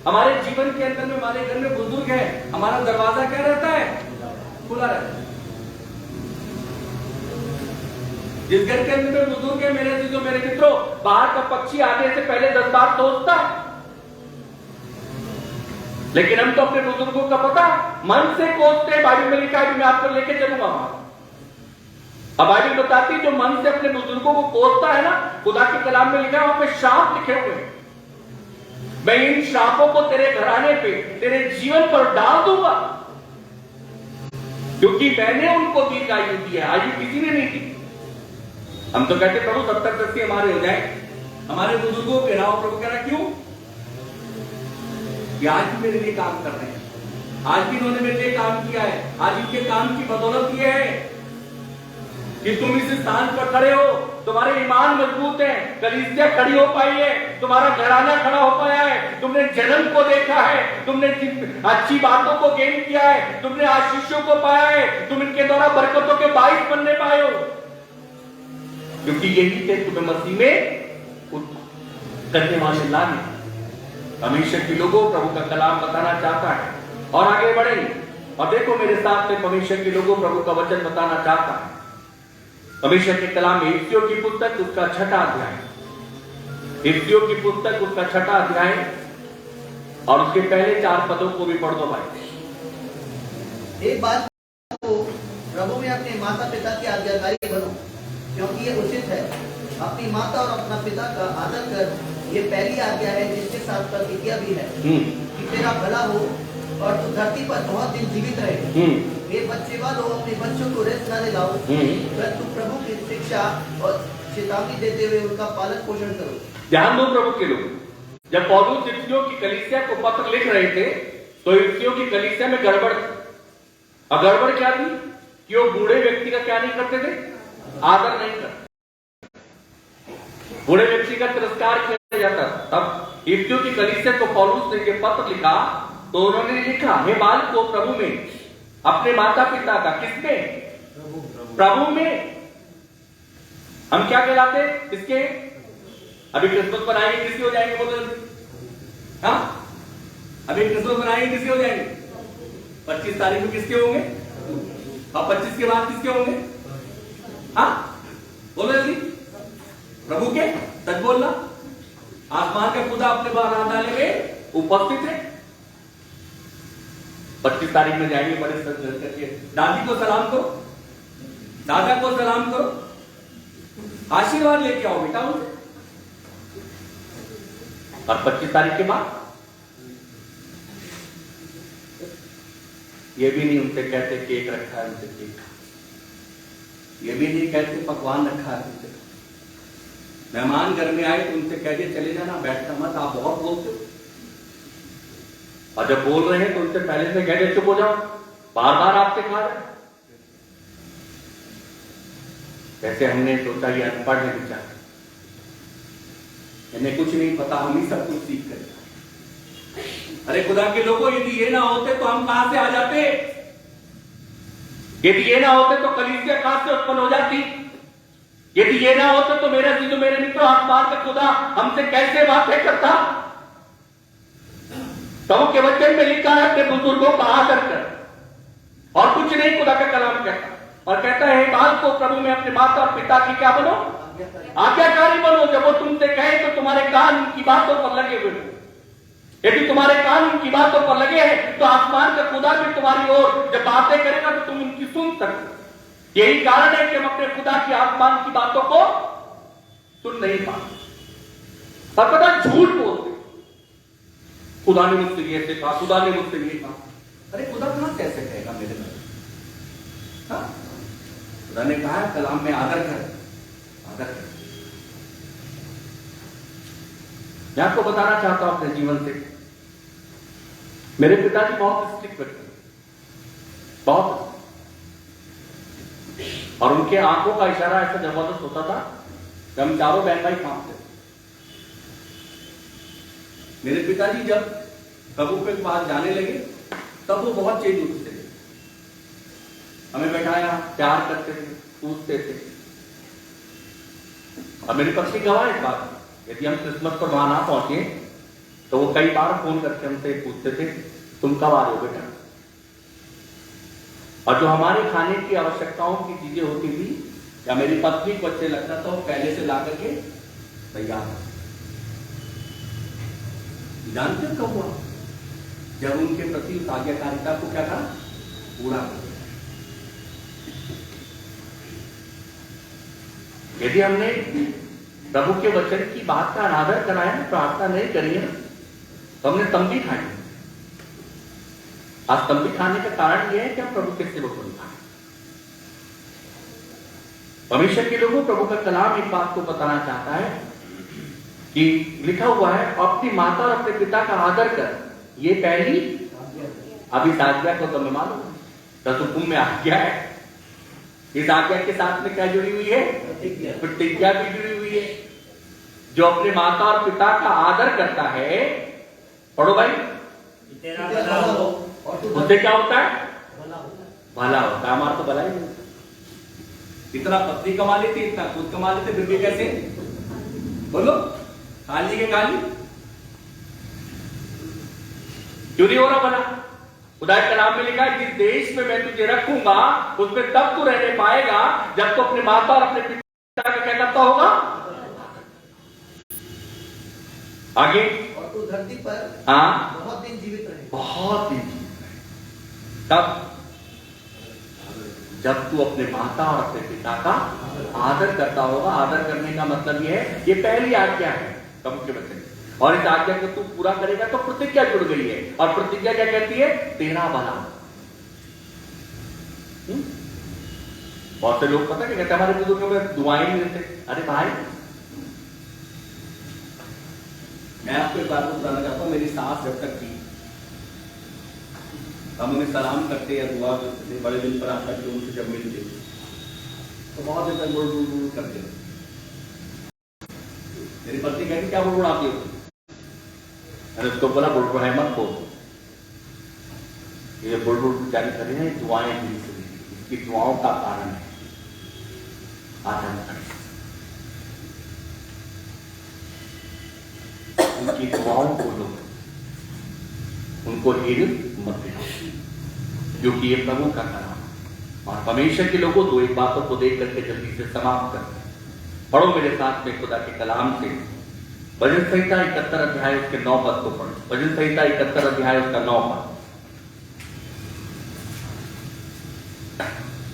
हमारे जीवन के अंदर में, हमारे घर में बुजुर्ग है, हमारा दरवाजा क्या रहता है, खुला रहता है। जिस घर के अंदर में बुजुर्ग है, मेरे जो मेरे मित्रों, बाहर का पक्षी आने से पहले 10 बार सोचता है। लेकिन हम तो अपने बुजुर्गों का पता मन से कोसते हैं। बाइबल में लिखा है, मैं आपको लेके चलूंगा वहां। अब बाइबल बताती है, जो मन से अपने बुजुर्गों को कोसता है ना, खुदा के कलाम में लिखा है, वहां पे श्राप लिखे हुए हैं। मैं इन श्रापों को तेरे घराने पे, तेरे जीवन पर डाल दूंगा, क्योंकि मैंने उनको दीर्घ आयु दी है, आयु किसी ने नहीं दी। हम तो कहते प्रभु 70-80 हमारे हो जाए, हमारे बुजुर्गों के नाम। प्रभु कह रहा क्यों, कि आज भी मेरे लिए काम कर रहे हैं, आज भी इन्होंने मेरे लिए काम किया है। आज इनके काम की बदौलत ये है कि तुम इस स्थान पर खड़े हो, तुम्हारे ईमान मजबूत है, कलीसिया खड़ी हो पाई है, तुम्हारा घराना खड़ा हो पाया है, तुमने जन्म को देखा है, तुमने अच्छी बातों को गेन किया है, तुमने आशीषों को पाया है, तुम इनके द्वारा बरकतों के बाइस बनने पाए हो, क्योंकि यही थे तुम्हें मसीह में करने वाले लाने। परमेश्वर के लोगों, प्रभु का कलाम बताना चाहता है, और आगे बढ़ेंगे। और देखो मेरे साथ में, परमेश्वर के लोगों, प्रभु का वचन बताना चाहता है। परमेश्वर के कलाम में इफ्सियों की पुस्तक उसका 6वां अध्याय, इफ्सियों की पुस्तक उसका 6वां अध्याय और उसके पहले 4 पदों को भी पढ़ दो भाई। एक बात को, प्रभु में अपने माता पिता की आज्ञाकारी बनो, क्योंकि ये उचित है। अपनी माता और अपना पिता का आदर कर, ये पहली आज्ञा है, जिसके साथ प्रतिज्ञा भी है कि तेरा भला हो और तू धरती पर बहुत दिन जीवित रहे। ये बच्चे वालों, अपने बच्चों को रेस्ट न दिलाओ, परंतु प्रभु की शिक्षा और चेतावनी देते हुए उनका पालन पोषण करो। ध्यान दो प्रभु के लोग, जब पौलुस इफिसियों की कलीसिया को पत्र लिख रहे थे तो इफिसियों की कलीसिया में गड़बड़ थी। और गड़बड़ क्या थी कि वो बूढ़े व्यक्ति का क्या नहीं करते थे, आदर नहीं करते, बूढ़े व्यक्ति का तिरस्कार किया जाता था। तब इफिसियों की कलीसिया को पौलुस ने ये पत्र लिखा तो उन्होंने लिखा, हे बालकों प्रभु में अपने माता पिता का, किसमें, प्रभु में। हम क्या कहलाते किसके, अभी क्रिसमस मनाएंगे किसके हो जाएंगे, बोलो हाँ, अभी क्रिसमस मनाएंगे किसके हो जाएंगे, 25 तारीख को किसके होंगे, और 25 के बाद किसके होंगे, हाँ बोलो जल्दी, प्रभु के। सच बोलना, आसमान का खुदा अपने आराधनालय में उपस्थित है। 25 तारीख में जाएंगे बड़े सच करके, दादी को सलाम करो, दादा को सलाम करो, आशीर्वाद लेके आओ बेटा उनसे। और 25 तारीख के बाद ये भी नहीं उनसे कहते केक रखा है उनसे केक, ये भी नहीं कहते पकवान रखा है उनसे। मेहमान घर में आए तो उनसे कह दिए चले जाना, बैठना मत, आप बहुत बोलते हो। और जब बोल रहे हैं तो उनसे पहले से कह दे चुप हो जाओ, बार बार आपसे कहा जाए। वैसे हमने सोचा ये अनपढ़ है बेचारे, इन्हें कुछ नहीं पता, हम ही सब कुछ सीख कर। अरे खुदा के लोगों, यदि ये ना होते तो हम कहां से आ जाते, यदि ये ना होते तो कलीसिया कहां से उत्पन्न हो जाती, यदि ये ना होते तो मेरे मित्रों आसमान का खुदा हमसे कैसे बातें करता। प्रभु के वचन में लिखा है अपने बुजुर्गों का आदर कर, और कुछ नहीं खुदा का कलाम कहता, और कहता है बाल को प्रभु में अपने माता और पिता की क्या बनो, आज्ञाकारी बनो। जब वो तुमसे कहे तो तुम्हारे कान उनकी बातों पर लगे हुए हो, यदि तुम्हारे कान उनकी बातों पर लगे हैं तो आसमान का खुदा भी तुम्हारी ओर जब बातें करेगा तो तुम उनकी सुन सकते। यही कारण है कि हम अपने खुदा की आसमान की बातों को सुन नहीं पाते, और पता झूठ बोलते, खुदा ने मुझसे ये कहा, खुदा ने मुझसे ये कहा। अरे खुदा कहां कैसे कहेगा मेरे में, हाँ? खुदा ने कहा कलाम में आदर कर, आदर कर। मैं आपको बताना चाहता हूं अपने जीवन से, मेरे पिताजी बहुत स्ट्रिक्ट व्यक्ति, बहुत, और उनके आंखों का इशारा ऐसा जबरदस्त होता था कि हम चारों बहन भाई कांपते। मेरे पिताजी जब प्रभु के पास जाने लगे तब वो बहुत चेंज होते थे, हमें बैठाया, प्यार करते थे, पूछते थे। और मेरी पत्नी गवाह इस बात, यदि हम क्रिसमस पर वहां ना पहुंचे तो वो कई बार फोन करके हमसे पूछते थे तुम कब आ रहे हो बेटा। और जो हमारे खाने की आवश्यकताओं की चीजें होती थी या मेरी पत्नी को अच्छे लगता था वो पहले से ला करके तैयार। जानते हो कब हुआ, जब उनके प्रति उस आज्ञाकारिता को क्या कहा, पूरा कर। यदि हमने प्रभु के वचन की बात का अनादर करा है, प्रार्थना नहीं करी है, तो हमने तंबी खाई। आज तंबी खाने का कारण यह है कि हम प्रभु के सेवक बन पाए। परमेश्वर के लोगों, प्रभु का कलाम एक बात को बताना चाहता है कि लिखा हुआ है अपनी माता और अपने पिता का आदर कर, ये पहली। अब इस आज्ञा को तुम्हें मालूम, 10 हुक्म में आज्ञा है, इस आज्ञा के साथ में क्या जुड़ी हुई है, प्रतिज्ञा भी जुड़ी हुई है। जो अपने माता और पिता का आदर करता है, पढ़ो भाई, उससे क्या होता है, भला होता है। हमारा तो भला ही नहीं, इतना पत्नी कमा लेती, इतना खुद कमा लेते, फिर भी कैसे, बोलो, खाली के खाली क्यों नहीं हो रहा भला। खुदा के कलाम में लिखा है जिस देश में मैं तुझे रखूंगा उसमें तब तू रहने पाएगा जब तू अपने माता और अपने पिता का क्या करता होगा, आगे, और तू धरती पर हाँ बहुत दिन जीवित रहे, बहुत दिन जीवित रहे। तब जब तू अपने माता और अपने पिता का आदर करता होगा। आदर करने का मतलब यह है, ये पहली आज्ञा है प्रभु के वचन, और इस आज्ञा को तू पूरा करेगा तो प्रतिज्ञा जुड़ गई है। और प्रतिज्ञा क्या कहती है, तेरा भला। बहुत से लोग पता क्या कहते हैं, हमारे बुजुर्गों में दुआएं नहीं देते। अरे भाई, मैं आपको एक बात बताना चाहता हूँ, मेरी सास जब तक थी, हम उन्हें सलाम करते या दुआ करते थे, बड़े दिन पर आता कि उनसे जब मिलते तो बहुत देर तक बुड़ करते थे। मेरी पत्नी कहती क्या बुड़बुड़ाती हो? मैंने उसको बोला बुड़बुड़ है मत बोल, ये बुड़बुड़ जाने कर रहे हैं दुआएं दी से, इसकी दुआओं का कारण है आनंद। उनकी दुआओं को लो, उनको हीर मत देना, क्योंकि ये प्रभु का कलाम है। और परमेश्वर के लोगों दो एक बातों को देख करके जल्दी से समाप्त करते हैं। पढ़ो मेरे साथ में खुदा के कलाम से भजन संहिता 71 अध्याय उसके 9 पद को पढ़ो। भजन संहिता 71 अध्याय उसका 9 पद।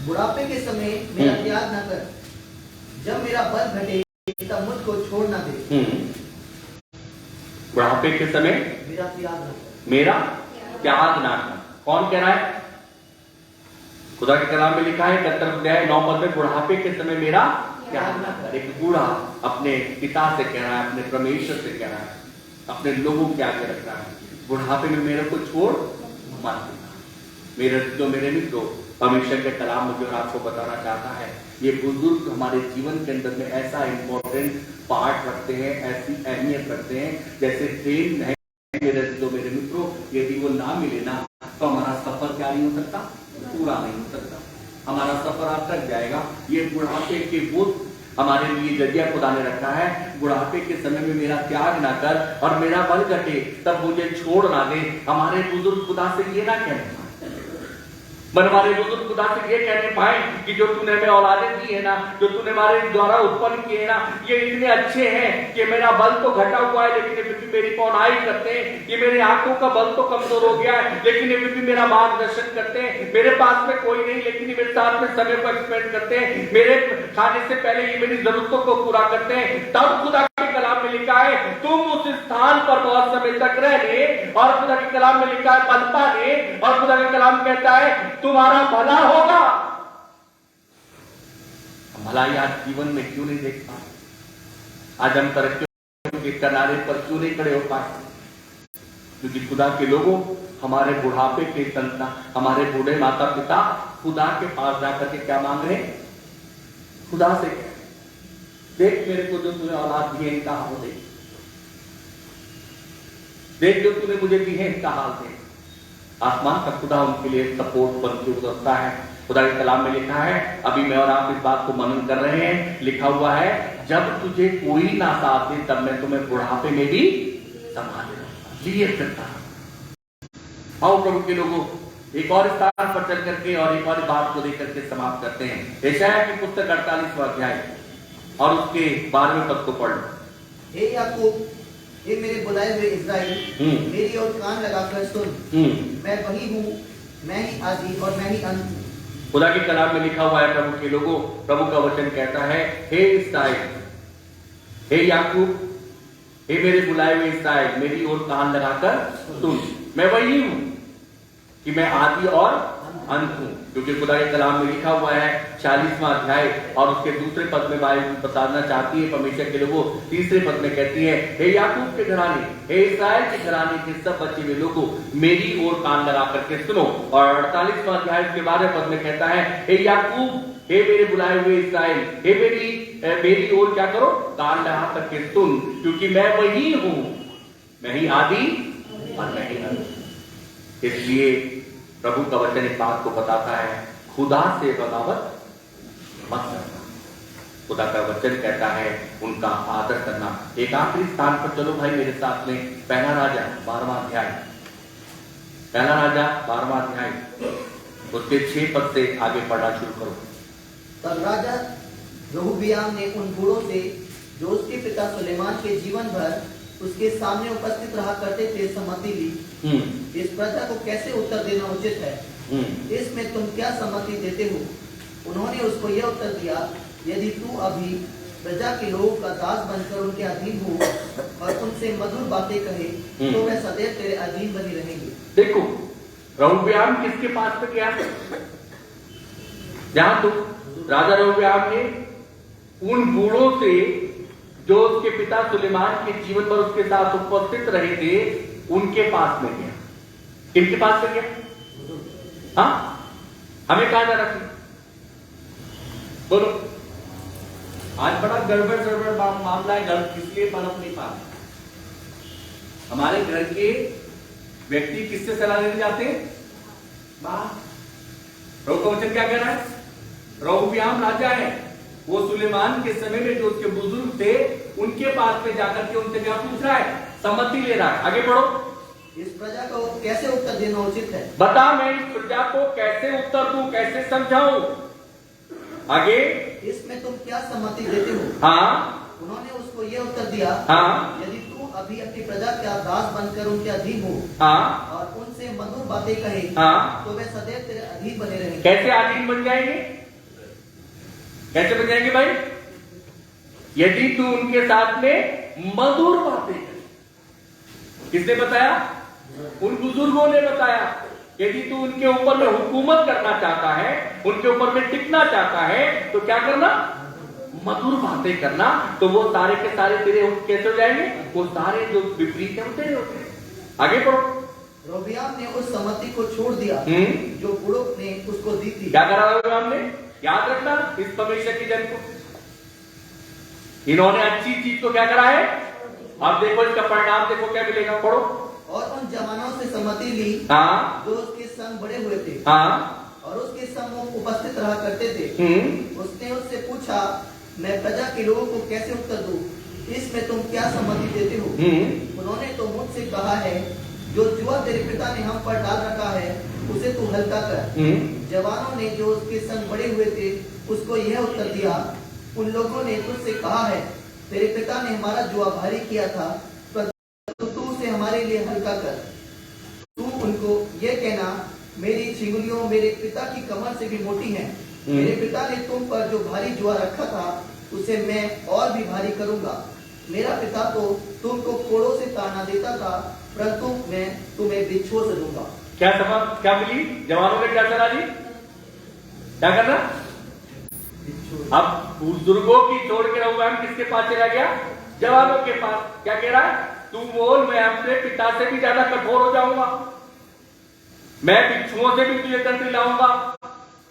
बुढ़ापे के समय मेरा त्याग न कर, जब मेरा बल घटे तब मुझको छोड़ ना दे। बुढ़ापे के समय मेरा त्याग न कर, मेरा त्याग ना कर। कौन कह रहा है? खुदा के कलाम में लिखा है 71 अध्याय 9 पद में, बुढ़ापे के समय मेरा त्याग ना कर। एक बूढ़ा अपने पिता से कह रहा है, अपने परमेश्वर से कह रहा है, अपने लोगों के आगे रख रहा है, बुढ़ापे में मेरे को छोड़ मत देना। मेरे जो मेरे मित्रों, परमेश्वर के कलाम मुझे और आपको बताना चाहता है, ये बुजुर्ग हमारे जीवन के अंदर में ऐसा इंपॉर्टेंट पार्ट रखते हैं, ऐसी अहमियत रखते हैं, जैसे ट्रेन है। मेरे मित्रों, यदि वो ना मिले ना तो हमारा सफर क्या नहीं हो सकता, पूरा नहीं हो सकता, हमारा सफर अटक जाएगा। ये बुढ़ापे के बुद्ध हमारे लिए जरिया खुदा ने रखा है। बुढ़ापे के समय में मेरा त्याग ना कर और मेरा बल घटे तब मुझे छोड़ ना दे। हमारे बुजुर्ग खुदा से ये ना कहने, हमारे बुजुर्ग खुदा से ये कहने पाए कि जो तूने हमें औलादे दी है ना, जो तूने हमारे द्वारा उत्पन्न किए ना, ये इतने अच्छे हैं कि मेरा बल तो घटा हुआ है लेकिन फिर भी मेरी पौनाई करते हैं। ये मेरे आंखों का बल तो कमजोर हो गया है लेकिन फिर भी मेरा मार्गदर्शन करते हैं। मेरे पास में कोई नहीं लेकिन मेरे साथ में समय को एक्सपेंड करते हैं। मेरे खाने से पहले ये मेरी जरूरतों को पूरा करते हैं। तब खुदा के कलाम में लिखा है तुम उस स्थान पर बहुत समय तक रहने, और खुदा के कलाम में लिखा है पल पाने, और खुदा के कलाम कहता है तुम्हारा भला होगा। भलाई आज जीवन में क्यों नहीं देख पाए? आज हम तरक्कियों के किनारे पर क्यों नहीं खड़े हो पाए? क्योंकि खुदा के लोगों, हमारे बुढ़ापे के संतान, हमारे बूढ़े माता पिता खुदा के पास जाकर के क्या मांग रहे हैं? खुदा से देख मेरे को जो तूने औलाद दी है इनका हाल देख, देख जो तूने मुझे दी है इनका हाल देख। आसमान का खुदा उनके लिए सपोर्ट बन के उतरता है। खुदा के कलाम में लिखा है, अभी मैं और आप इस बात को मनन कर रहे हैं, लिखा हुआ है जब तुझे कोई ना साथ दे तब मैं तुम्हें बुढ़ापे में भी संभाल लिए फिरता। आओ प्रभु के लोगों, एक और स्थान पर चल करके और एक और बात को लेकर के समाप्त करते हैं। यशायाह की पुस्तक 48वां अध्याय और उसके 12वें पद को पढ़ लो। हे याकूब, हे मेरे बुलाए हुए इस्राएल, मेरी ओर कान लगाकर सुन। मैं वही हूँ, मैं ही आदि और मैं ही अंत हूँ। खुदा के कलाम में लिखा हुआ है प्रभु के लोगों, प्रभु का वचन कहता है, हे इस्राएल, हे याकूब, हे मेरे बुलाए हुए इस्राएल, मेरी ओर कान लगाकर सुन। मैं वही हूँ कि मैं आदि और अंत हूँ। क्योंकि खुदा के कलाम में लिखा हुआ है 40वां अध्याय और उसके दूसरे पद में बाइबल बताना चाहती है परमेश्वर के लोगों, तीसरे पद में कहती है, हे याकूब के घराने, हे इस्राएल के घराने के सब बचे हुए लोगों, मेरी ओर कान लगा करके सुनो। और 48वां अध्याय के 12वें पद में कहता है, हे याकूब, हे मेरे बुलाए हुए इस्राएल, हे मेरी ओर क्या करो, कान लगा करके सुन, क्योंकि मैं वही हूँ, मैं ही आदि और मैं ही अंत। इसलिए प्रभु का वचन एक बात को बताता है, खुदा से बगावत मत करना। खुदा का वचन कहता है उनका आदर करना। एक आखिरी स्थान पर चलो भाई मेरे साथ में, पहला राजा 12वां अध्याय, पहला राजा 12वां अध्याय उसके 6 पद से आगे पढ़ना शुरू करो। तब राजा रहोबियाम ने उन बूढ़ों से जो उसके पिता सुलेमान के जीवन भर उसके सामने उपस्थित रहा करते थे सम्मति ली, इस प्रजा को कैसे उत्तर देना उचित है, इसमें तुम क्या सम्मति देते हो? उन्होंने उसको यह उत्तर दिया, यदि तू अभी प्रजा के लोगों का दास बनकर उनके अधीन हो और उनसे मधुर बातें कहे तो वह सदैव तेरे अधीन बनी रहेंगे। देखो रहोबियाम किसके पास में गया? जहां तो राजा रहोबियाम ने उन बूढ़ों से जो उसके पिता सुलेमान के जीवन पर उसके साथ उपस्थित रहे थे उनके पास में गया। किनके पास में गया? हाँ, हमें कहा जा रहा है? बोलो। आज बड़ा गड़बड़ मामला है, घर इसलिए पनप नहीं पा रहे। हमारे घर के व्यक्ति किससे सलाह लेने जाते हैं? प्रभु का वचन क्या कह रहा है? रोहबियाम राजा है, वो सुलेमान के समय में जो उसके बुजुर्ग थे उनके पास में जाकर के उनसे क्या पूछ रहा है? सम्मति ले रहा है। आगे बढ़ो। इस प्रजा को कैसे उत्तर देना उचित है? बता, मैं इस प्रजा को कैसे उत्तर दूं, कैसे समझाऊं? आगे, इसमें तुम क्या सम्मति देते हो? हाँ, उन्होंने उसको ये उत्तर दिया, हाँ, यदि तू अभी अपनी प्रजा का दास बनकर उनके अधीन हो हाँ, और उनसे मधुर बातें कहे, हाँ, तो वे सदैव तेरे अधीन बने रहेंगे। कैसे अधीन बन जाएंगे? कैसे बन जाएंगे भाई? यदि तू उनके साथ में मधुर बातें करे। किसने बताया? उन बुजुर्गों ने बताया। यदि तू उनके ऊपर में हुकूमत करना चाहता है, उनके ऊपर में टिकना चाहता है, तो क्या करना? मधुर बातें करना। तो वो सारे के सारे तेरे कैसे हो जाएंगे? वो सारे जो विपरीत है वो तेरे होते हैं। आगे पढ़ो। रोबियाम ने उस सम्मति को छोड़ दिया जो बुड़ुक ने उसको दी थी। क्या करा रोबियाम ने? याद रखना इस परमेश्वर के जन को, इन्होंने अच्छी चीज को क्या करा है? अब देखो इसका परिणाम, देखो क्या मिलेगा। पढ़ो। और उन जवानों से सम्मति ली, हाँ, जो उसके संग बड़े हुए थे, हाँ, और उसके संग वो उपस्थित रहा करते थे। उसने उससे पूछा, मैं प्रजा के लोगों को कैसे उत्तर दूं? इसमें तुम क्या सम्मति देते हो? उन्होंने तो मुझसे कहा है, जो जुआ तेरे पिता ने हम पर डाल रखा है उसे तू हल्का कर। जवानों ने जो उसके संग बड़े हुए थे उसको यह उत्तर दिया, उन लोगों ने तुझसे कहा है, तेरे पिता ने हमारा जुआ भारी किया था, तो तू उसे हमारे लिए हल्का कर। तू उनको ये कहना, मेरी छिंगलियों मेरे पिता की कमर से भी मोटी हैं। मेरे पिता ने तुम पर जो भारी जुआ रखा था उसे मैं और भी भारी करूंगा। मेरा पिता तो तुमको कोड़ों से ताना देता था, परंतु मैं तुम्हें बिच्छुओं से दूंगा। क्या समझ, क्या मिली? जवानों ने क्या करा दी? क्या करना? अब बुजुर्गों की छोड़ के रहुआ किसके पास चला गया? जवानों के पास। क्या कह रहा है? तू बोल, मैं अपने पिता से भी ज्यादा कठोर हो जाऊंगा, मैं बिच्छुओं से भी तुझे दंड दिलाऊंगा।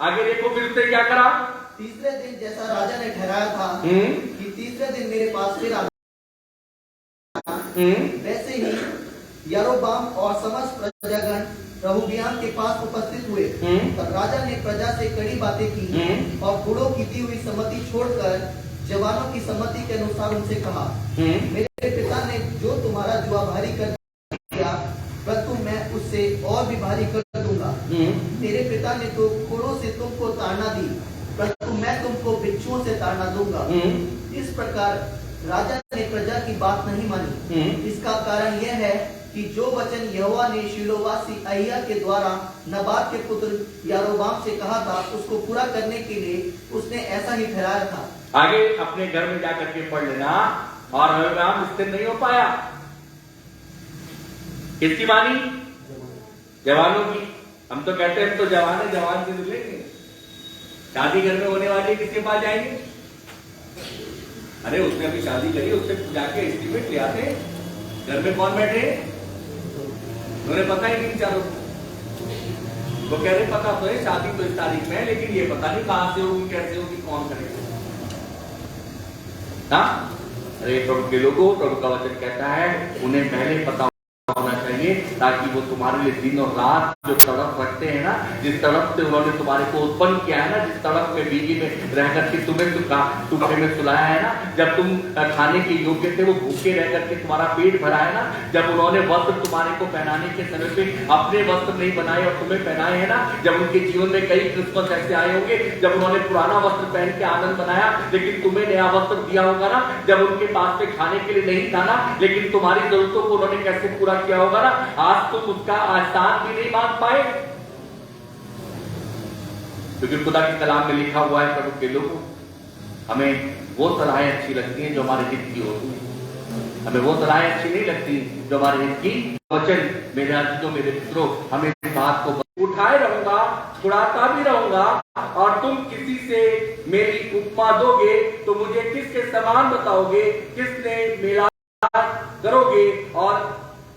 आगे देखो फिर उसने क्या करा? तीसरे दिन जैसा राजा ने ठहराया था कि तीसरे दिन मेरे पास फिर आना, वैसे ही यारोबाम और समस्त प्रजागण रहोबियाम के पास उपस्थित हुए। तब राजा ने प्रजा से कड़ी बातें की और बूढ़ों की दी हुई सम्मति छोड़कर जवानों की सम्मति के अनुसार उनसे कहा, मेरे पिता ने जो तुम्हारा जुआ भारी कर दिया, परंतु मैं उससे और भी भारी कर दूंगा। तेरे पिता ने तो कोड़ों से तुमको ताड़ना दी, परंतु मैं तुमको बिच्छुओं से ताड़ना दूंगा। इस प्रकार राजा ने प्रजा की बात नहीं मानी। इसका कारण यह है कि जो वचन यहोवा ने शीलोवासी अहिय्याह के द्वारा नबात के पुत्र यारोबाम से कहा था, उसको पूरा करने के लिए उसने ऐसा ही ठहराया था। आगे अपने घर में जाकर के पढ़ लेना। और यारोबाम स्थिर नहीं हो पाया। किसकी मानी? जवानों की। हम तो कहते हैं हम तो जवान है, जवान से मिलेंगे। शादी घर में होने वाली किसके पास जाएंगे? अरे उसने अभी शादी करी, उससे जाके एस्टीमेट ले आते। घर में कौन बैठे? उन्हें पता ही नहीं चारों। वो कह रहे पता तो है शादी तो इस तारीख में है, लेकिन ये पता नहीं कहां से होगी, कैसे होगी, कौन करेगा। हाँ? अरे प्रभु के लोगों, प्रभु का वचन कहता है उन्हें पहले पता होना चाहिए, ताकि वो तुम्हारे लिए दिन और रात जो तड़प रखते हैं ना, जिस तड़प से उन्होंने तुम्हारे को उत्पन्न किया है ना, जिस तड़प में बीवी में रह करके तुम्हें सुखे में सुलाया है ना, जब तुम खाने के योग्य थे वो भूखे रह करके तुम्हारा पेट भरा है ना, जब उन्होंने वस्त्र तुम्हारे को पहनाने के समय पे अपने वस्त्र नहीं बनाए और तुम्हें पहनाए है ना, जब उनके जीवन में कई क्रिसमस ऐसे आए होंगे जब उन्होंने पुराना वस्त्र पहन के आनंद बनाया, लेकिन तुम्हें नया वस्त्र दिया होगा ना, जब उनके पास में खाने के लिए नहीं था ना, लेकिन तुम्हारी जरूरतों को उन्होंने कैसे पूरा किया होगा ना, आज तुम उसका आसान भी नहीं मान पाए। क्योंकि खुदा के कलाम में लिखा हुआ है प्रभु के लोगों, हमें वो सलाहें अच्छी लगती हैं जो हमारे हित की होती है, हमें वो सलाहें अच्छी नहीं लगती जो हमारे हित की। वचन मेरे अजीजों, मेरे मित्रों, हमें इस बात को उठाए रहूंगा, छुड़ाता भी रहूंगा, और तुम किसी से मेरी उपमा दोगे तो मुझे किसके समान बताओगे, किसने मेला करोगे, और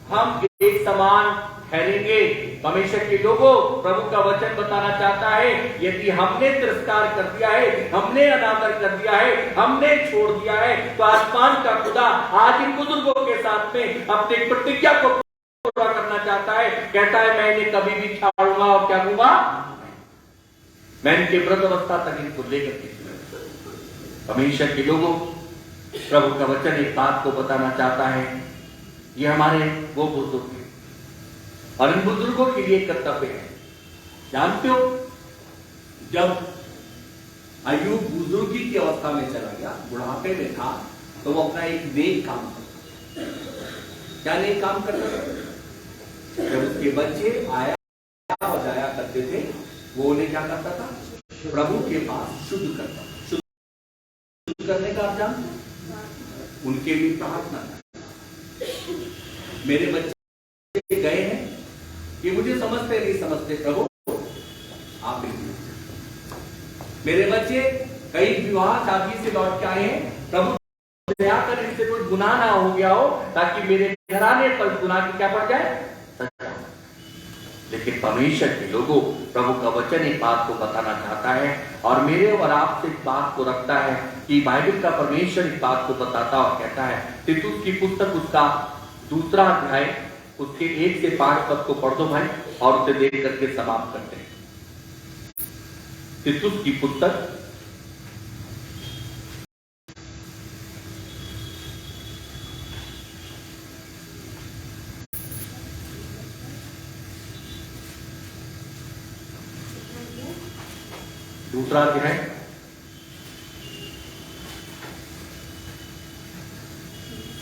हम एक समान ठहरेंगे। परमेश्वर के लोगों, प्रभु का वचन बताना चाहता है, यदि हमने तिरस्कार कर दिया है, हमने अनादर कर दिया है, हमने छोड़ दिया है, तो आसमान का खुदा आज इन बुजुर्गों के साथ में अपनी प्रतिज्ञा को पूरा करना चाहता है। कहता है मैं इन्हें कभी भी छाड़ूंगा और क्या दूंगा, मैं इनके वृद्धावस्था तक इनको लेकर के। परमेश्वर के लोगों, प्रभु का वचन एक बात को बताना चाहता है, ये हमारे वो बुजुर्ग हैं और इन बुजुर्गों के लिए कर्तव्य है। जानते हो, जब अय्यूब बुजुर्गी की अवस्था में चला गया, बुढ़ापे में था, तो वो अपना एक नेक काम करता। क्या नेक काम करता था? जब उसके बच्चे आया और जाया करते थे, वो उन्हें क्या करता था? प्रभु के पास शुद्ध करता। शुद्ध करने का आप जानते, उनके लिए प्रार्थना। मेरे बच्चे गए हैं, ये मुझे समझते नहीं समझते, प्रभु आप मेरे बच्चे कई विवाह शादी से लौट के आए हैं, प्रभु दया कर इनसे कोई गुनाह ना हो गया हो, ताकि मेरे घराने पर गुनाह की क्या पड़ जाए, सजा। लेकिन परमेश्वर के लोगों, प्रभु का वचन एक बात को बताना चाहता है और मेरे और आपसे एक बात को रखता है कि बाइबल का परमेश्वर एक बात को बताता और कहता है, तीतुस की पुस्तक उसका 2 अध्याय उसके 1 से 5 पद को पढ़ दो भाई, और उसे देख करके समाप्त करते हैं। तीतुस की पुस्तक दूसरा अध्याय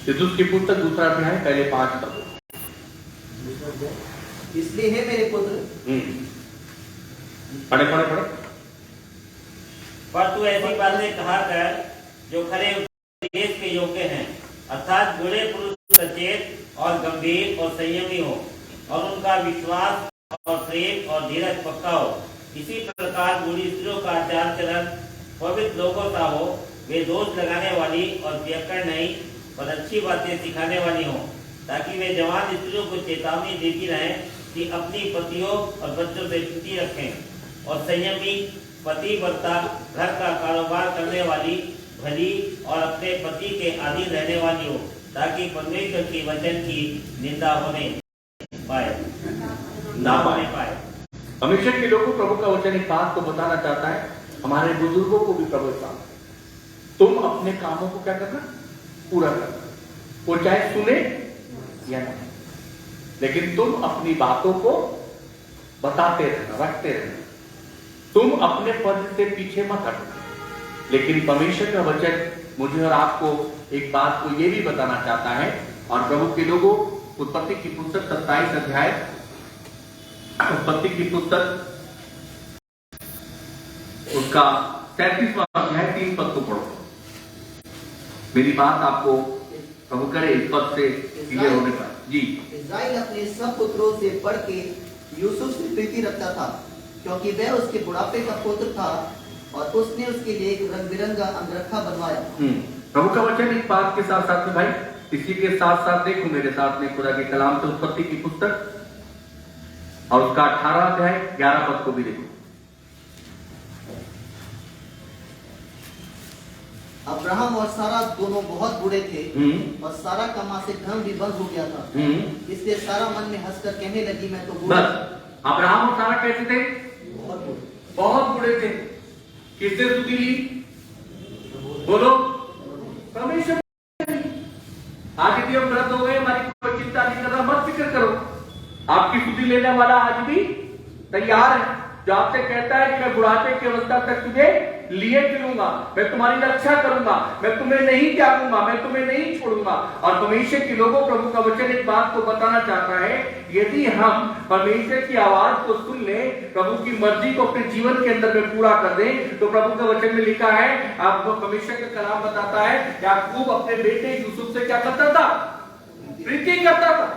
तीतुस की पुस्तक 2 अध्याय पहले 5 पद। इसलिए है मेरे पुत्र, पढ़े पढ़े पढ़े। पर तू ऐसी बातें कहा कर जो खरे उपदेश के योग्य हैं, अर्थात बूढ़े पुरुष सचेत और गंभीर और संयमी हो, और उनका विश्वास और प्रेम और धीरज पक्का हो। इसी प्रकार बूढ़ी स्त्रियों का आचार चलन पवित्र लोगों सा हो, वे दोष लगाने वाली और पियक्कड़ नहीं, पर अच्छी बातें सिखाने वाली हो, ताकि वे जवान स्त्रियों को चेतावनी देती रहें कि अपनी पतियों और बच्चों से प्रीति रखें, और संयमी पतिव्रता घर का कारोबार करने वाली, भली और अपने पति के अधीन रहने वाली हो, ताकि परमेश्वर के वचन की निंदा होने पाए ना पाए। परमेश्वर के लोगों, प्रभु का वचन एक बात को बताना चाहता है, हमारे बुजुर्गों को भी प्रभु साथ, तुम अपने कामों को क्या करना, पूरा करना, वो चाहे सुने या नहीं, लेकिन तुम अपनी बातों को बताते रहना, रखते रहना। तुम अपने पद से पीछे मत हटना। लेकिन परमेश्वर का वचन मुझे और आपको एक बात को यह भी बताना चाहता है, और प्रभु के लोगों, उत्पत्ति की पुस्तक 27 अध्याय, उत्पत्ति की पुस्तक उसका 37वां अध्याय 3 पद को पढ़ो। मेरी बात आपको प्रभु करे इस पद से क्लियर होने पर। जी, इस्राएल अपने सब पुत्रों से बढ़ के यूसुफ से प्रीति रखता था, क्योंकि वह उसके बुढ़ापे का पुत्र था, और उसने उसके लिए एक रंग बिरंगा अंगरखा बनवाया। प्रभु का वचन एक बात के साथ साथ में भाई, इसी के साथ साथ देखो मेरे साथ में खुदा के कलाम से उत्पत्ति की पुस्तक और उसका 18 अध्याय 11 पद को भी देखो। अब्राहम और सारा दोनों बहुत बूढ़े थे, और सारा का मां से धन भी बंद हो गया था। इसलिए सारा मन में हंसकर कहने लगी, मैं तो बूढ़ा। अब्राहम और सारा कैसे थे? बहुत बूढ़े थे। किससे स्तुति ली? बोलो, परमेश्वर। आज यदि हम व्रत हो गए, हमारी कोई चिंता नहीं कर रहा, मत फिक्र करो, आपकी स्तुति लेने वाला आज भी तैयार है, जो आपसे कहता है कि मैं बुढ़ापे की अवस्था तक तुझे लिए फिरूंगा, मैं तुम्हारी रक्षा करूंगा, मैं तुम्हें नहीं त्यागूंगा, मैं तुम्हें नहीं छोड़ूंगा। और परमेश्वर के लोगों, प्रभु का वचन एक बात को बताना चाहता है, यदि हम परमेश्वर की आवाज को सुन लें, प्रभु की मर्जी को अपने जीवन के अंदर में पूरा कर दें, तो प्रभु का वचन में लिखा है, आपको परमेश्वर का कलाम बताता है, याकूब अपने बेटे यूसुफ से क्या करता था? प्रीति करता था।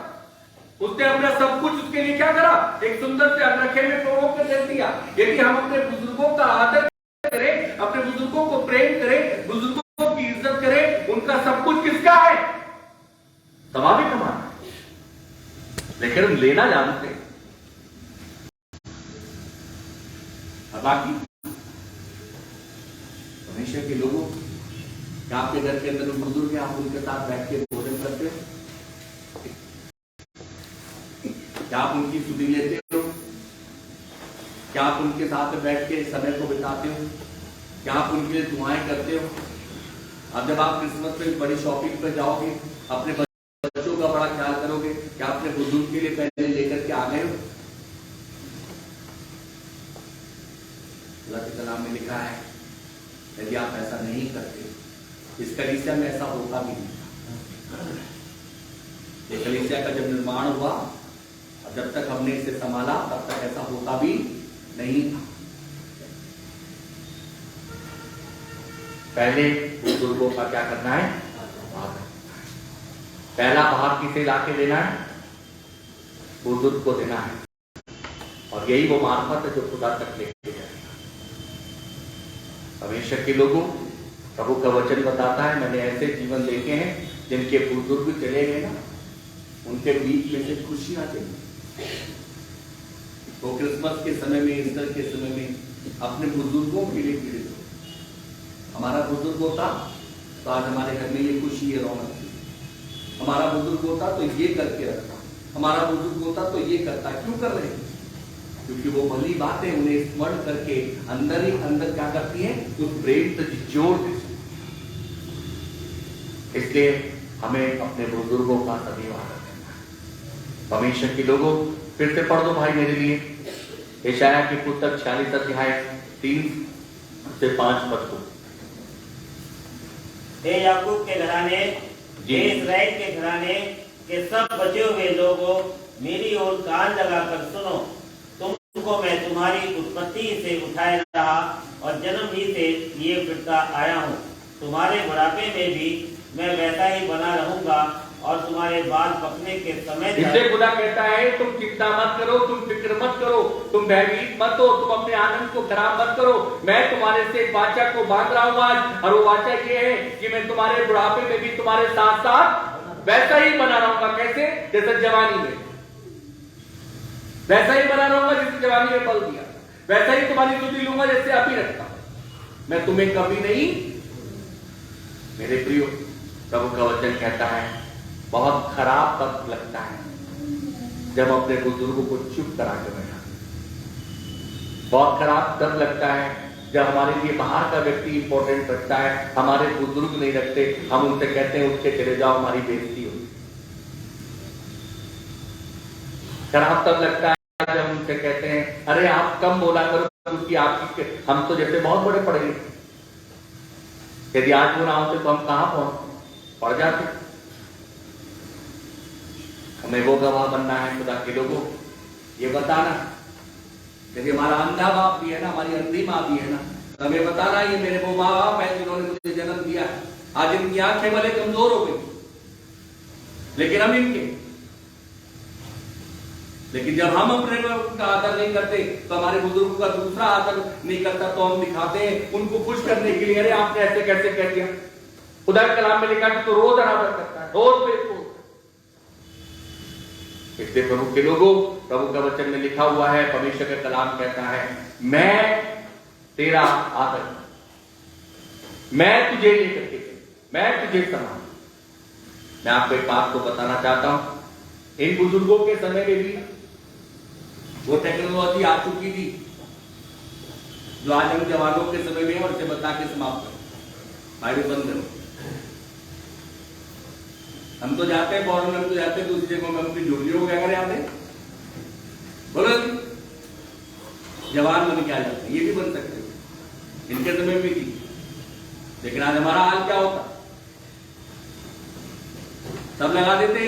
उसने अपना सब कुछ उसके लिए क्या करा, एक सुंदर से अनरखे में प्रोवोक कर दे दिया। यदि हम अपने बुजुर्गों का आदर करें, अपने बुजुर्गों को प्रेम करें, बुजुर्गों की इज्जत करें, उनका सब कुछ किसका है, स्वाभाविक हमारा, लेकिन हम लेना जानते हैं। और बाकी हमेशा के लोगों, आपके घर के अंदर बुजुर्ग हैं, आप उनके साथ बैठ के भोजन करते हो, क्या आप उनकी सुधि लेते हो, क्या आप उनके साथ बैठ के समय को बिताते हो, क्या आप उनके लिए दुआएं करते हो। अब जब आप क्रिसमस में बड़ी शॉपिंग पर जाओगे, अपने बच्चों का बड़ा ख्याल करोगे, क्या अपने बुजुर्ग के लिए पहले लेकर के आ गए हो। अल्लाह के कलाम में लिखा है, यदि आप ऐसा नहीं करते, इस कलीसिया में ऐसा होता भी नहीं। ये कलीसिया का जब निर्माण हुआ और जब तक हमने इसे संभाला, तब तक ऐसा होता भी नहीं था। पहले बुजुर्गों का क्या करना है, पहला भाग किसे लाके देना है, बुजुर्ग को देना है, और यही वो मार्फत है जो खुदा तक लेके जाएगा। हमेशा के लोगों, प्रभु का वचन बताता है, मैंने ऐसे जीवन देखे हैं जिनके बुजुर्ग चले गए ना, उनके बीच में से खुशियां चली। वो क्रिसमस के समय में, ईस्टर के समय में अपने बुजुर्गों के लिए पीड़ित हो। हमारा बुजुर्ग होता तो आज हमारे घर में ये खुशी, ये रौनक थी। हमारा बुजुर्ग होता तो ये करके रखता, हमारा बुजुर्ग होता तो ये करता। क्यों कर रहे हैं? क्योंकि वो भली बातें उन्हें स्मरण करके अंदर ही अंदर क्या करती हैं, उस प्रेम से जोड़ देती। इसलिए हमें अपने बुजुर्गों का सदैव आदर करना है। परमेश्वर के लोगों, फिर से पढ़ दो भाई मेरे लिए, यशायाह की पुस्तक 46 अध्याय 3 से 5 पद को। हे याकूब के घराने, हे इस्राएल के घराने के सब बचे हुए लोगों, मेरी ओर कान लगाकर सुनो। तुमको मैं तुम्हारी उत्पत्ति से उठाए रहा और जन्म ही से लिए फिरता आया हूँ। तुम्हारे बुढ़ापे में भी मैं वैसा ही बना रहूंगा और तुम्हारे बाल पकने के समय इसलिए खुदा कहता है, तुम चिंता मत करो, तुम फिक्र मत करो, तुम भयभीत मत हो, तुम अपने आनंद को खराब मत करो। मैं तुम्हारे से एक वाचा को बांध रहा हूं आज, और वो वाचा ये है कि मैं तुम्हारे बुढ़ापे में भी तुम्हारे साथ साथ वैसा ही बना रहूंगा। कैसे? जैसे जवानी में वैसा ही बना रहूंगा जैसे जवानी में पल दिया, वैसा ही तुम्हारी सुधि लूंगा जैसे अभी रखता हूं। मैं तुम्हें कभी नहीं। मेरे प्रियो, प्रभु का वचन कहता है, बहुत खराब तब लगता है जब अपने बुजुर्गों को चुप करा के बैठा। बहुत खराब तब लगता है जब हमारे लिए बाहर का व्यक्ति इंपॉर्टेंट रखता है, हमारे बुजुर्ग नहीं रखते, हम उनसे कहते हैं उठ के चले जाओ, हमारी बेइज्जती हो। खराब तब लगता है जब उनसे कहते हैं, अरे आप कम बोला करो क्योंकि आपकी, हम तो जैसे बहुत बड़े पढ़े लिखे, यदि आज वो ना होते तो हम कहां पढ़ जाते। हमें वो गवाह बनना है खुदा के लोगों, ये बताना, यदि हमारा अंधा बाप भी है ना, हमारी अंधी माँ भी है ना, तो हमें बताना ये मेरे वो माँ बाप है जिन्होंने मुझे जन्म दिया। आज इनकी आंखें भले कमजोर हो गई, लेकिन हम इनके, लेकिन जब हम अपने उनका आदर नहीं करते तो हमारे बुजुर्गों का दूसरा आदर नहीं करता, तो हम दिखाते हैं उनको खुश करने के लिए, अरे आपने ऐसे कैसे कह दिया। खुदा के कलाम में लिखा कि तो रोज अनादर करता है, रोज बेइज्जत। इसलिए प्रभु के लोगों, प्रभु का वचन में लिखा हुआ है, परमेश्वर का कलाम कहता है, मैं तेरा आदर, मैं तुझे लेकर के, मैं तुझे समान। मैं आपको एक बात को बताना चाहता हूं, इन बुजुर्गों के समय में भी वो टेक्नोलॉजी आ चुकी थी जो आज हम जवानों के समय में, और इसे बता के समाप्त करो, भाई बंद करो। हम तो जाते हैं फॉरन, हम तो जाते हैं दूसरी जगहों में, अपनी ड्यूटियों को क्या करें आते बोलो, जवान बन के आ जाते हैं, ये भी बन सकते हैं, इनके समय में थी। लेकिन आज हमारा हाल क्या होता, सब लगा देते,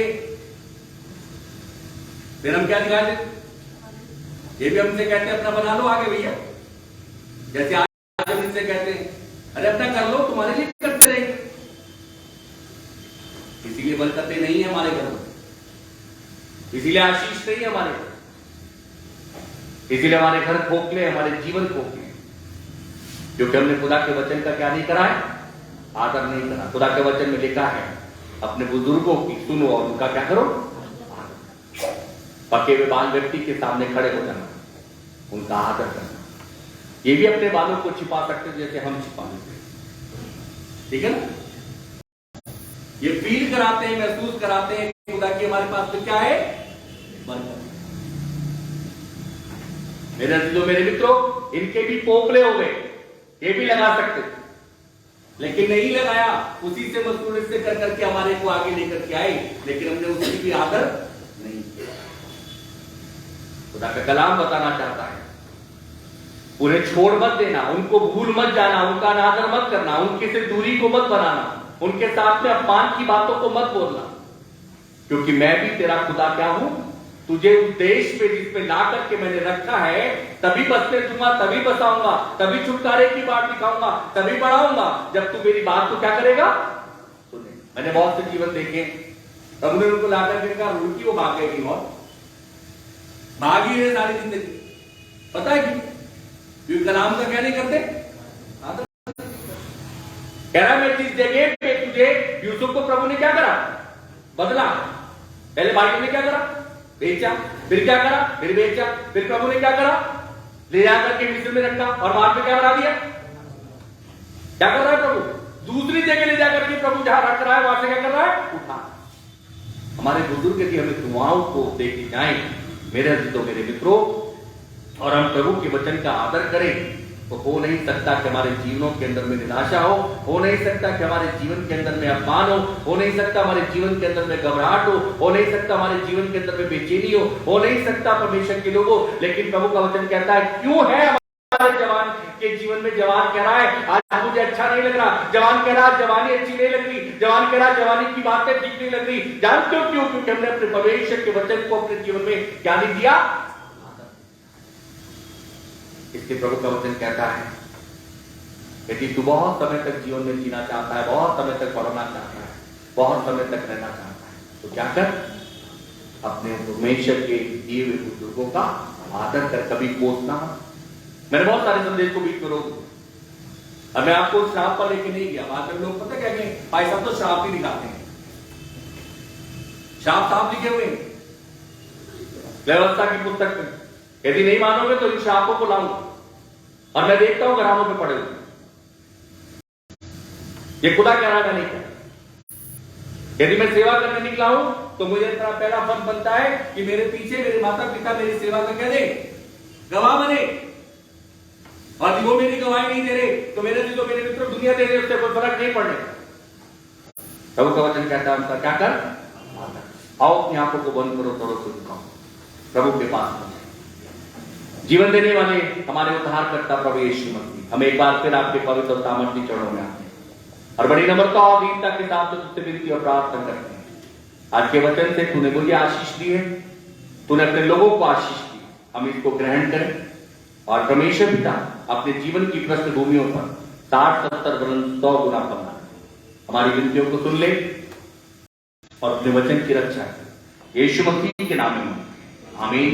फिर हम क्या दिखा देते, ये भी हमसे कहते हैं अपना बना लो आगे भैया, जैसे आज हम इनसे कहते हैं अरे अपना कर लो, तुम्हारे लिए करते रहेंगे। इसीलिए बरकतें नहीं है हमारे घर में, इसीलिए आशीष नहीं है हमारे घर, इसीलिए हमारे घर खोखले, हमारे जीवन खोखले, क्योंकि हमने खुदा के वचन का क्या नहीं करा है, आदर नहीं करा। खुदा के वचन में लिखा है अपने बुजुर्गों की सुनो और उनका क्या करो, पके हुए बाल व्यक्ति के सामने खड़े हो जाना, उनका आदर करना। ये भी अपने बालों को छिपा सकते जैसे हम छिपा लेते, ठीक है ना। ये फील कराते हैं, महसूस कराते हैं खुदा की हमारे पास तो क्या है, बरकत। मेरे अजीजों, मेरे मित्रों, इनके भी पोपले हो गए, ये भी लगा सकते, लेकिन नहीं लगाया। उसी से मजदूरी से कर करके हमारे को आगे लेकर के आए, लेकिन हमने उसकी भी आदर नहीं किया। खुदा का कलाम बताना चाहता है, उन्हें छोड़ मत देना, उनको भूल मत जाना, उनका अनादर मत करना, उनके से दूरी को मत बनाना, उनके साथ में अपमान की बातों को मत बोलना, क्योंकि मैं भी तेरा खुदा क्या हूं, तुझे उस देश पे जिसमें ला करके मैंने रखा है तभी बसने दूंगा, तभी बसाऊंगा, तभी छुटकारे की बात दिखाऊंगा, तभी बढ़ाऊंगा जब तू मेरी बात को क्या करेगा, सुने। मैंने बहुत से जीवन देखे, तब ने उनको ला करके कहा रुकी, वो भाग गई और भाग ही रहे सारी जिंदगी। पता है क्यों? क्योंकि कलाम का क्या नहीं करते, आदर। कह रहा मैं जिस जगह पे तुझे, यूसुफ को प्रभु ने क्या करा, बदला। पहले भाइयों ने क्या करा, बेचा, फिर क्या करा, फिर बेचा, फिर प्रभु ने क्या करा, ले जाकर के मिस्र में रखा, और बाद में क्या बना दिया। क्या कर रहा है प्रभु, दूसरी जगह ले जाकर के प्रभु जहां रख रहा है वहां से क्या कर रहा है, उठा। हमारे बुजुर्ग यदि हमें दुआओं को देखे जाए मेरे अजीजों, मेरे मित्रों, और हम प्रभु के वचन का आदर करें, तो हो नहीं सकता कि हमारे जीवनों के अंदर में निराशा हो नहीं सकता कि हमारे जीवन के अंदर में अपमान हो नहीं सकता हमारे जीवन के अंदर में घबराहट हो नहीं सकता हमारे जीवन के अंदर में बेचैनी हो नहीं सकता परमेश्वर के लोगों। लेकिन प्रभु का वचन कहता है, क्यों है हमारे जवान के जीवन में, जवान कह रहा है आज मुझे अच्छा नहीं लग रहा, जवान कह रहा है जवानी अच्छी नहीं लग रही, जवान कह रहा है जवानी की बातें ठीक नहीं लग रही। जानते हो क्यों? क्योंकि हमने अपने परमेश्वर के वचन को अपने जीवन में क्या नहीं दिया। इसके प्रभु का वचन कहता है, यदि तू बहुत समय तक जीवन में जीना चाहता है, बहुत समय तक बढ़ना चाहता है, बहुत समय तक रहना चाहता है, तो क्या कर, अपने परमेश्वर के दिए हुए बुजुर्गों का आदर कर, कभी कोसना। मैंने बहुत सारे संदेश को बीच में रोक दिया। अब मैं आपको श्राप पर लेके नहीं गया। बाद में लोग पता क्या कहेंगे, भाई साहब तो श्राप ही दिखाते हैं, श्राप साफ लिखे हुए व्यवस्था की पुस्तक में। यदि नहीं मानोगे तो इन श्रापों को लाऊंगा, और मैं देखता हूं घरानों पे पड़े हुए। ये खुदा कह रहा है, मैं नहीं कह। यदि मैं सेवा करने निकला हूं तो मुझे इतना पहला फर्ज बनता है कि मेरे पीछे मेरे माता पिता मेरी सेवा का क्या दे, गवाह बने। और यदि वो मेरी गवाही नहीं दे रहे तो मेरे जो मेरे मित्र दुनिया दे रहे, उससे कोई फर्क नहीं पड़ने। प्रभु का वचन कहता है, उनका क्या कर, आओ अपनी आंखों को बंद करो, थोड़ा सा दिखाओ प्रभु के पास। जीवन देने वाले हमारे उद्धारकर्ता प्रभु यीशु मसीह, हम एक बार फिर आपके पवित्र और सामर्थ्य चरणों में आते हैं और बड़ी नम्रता और दीनता के साथ तुझसे विनती और प्रार्थना करते हैं। आज के वचन से तूने मुझे आशीष दी है, तूने अपने लोगों को आशीष दी, हम इसको ग्रहण करें और परमेश्वर पिता अपने जीवन की पृष्ठभूमियों पर 60, 70 वरन 100 गुना करना, हमारी विनतियों को सुन ले और अपने वचन की रक्षा करें। यीशु मसीह के नाम में आमीन।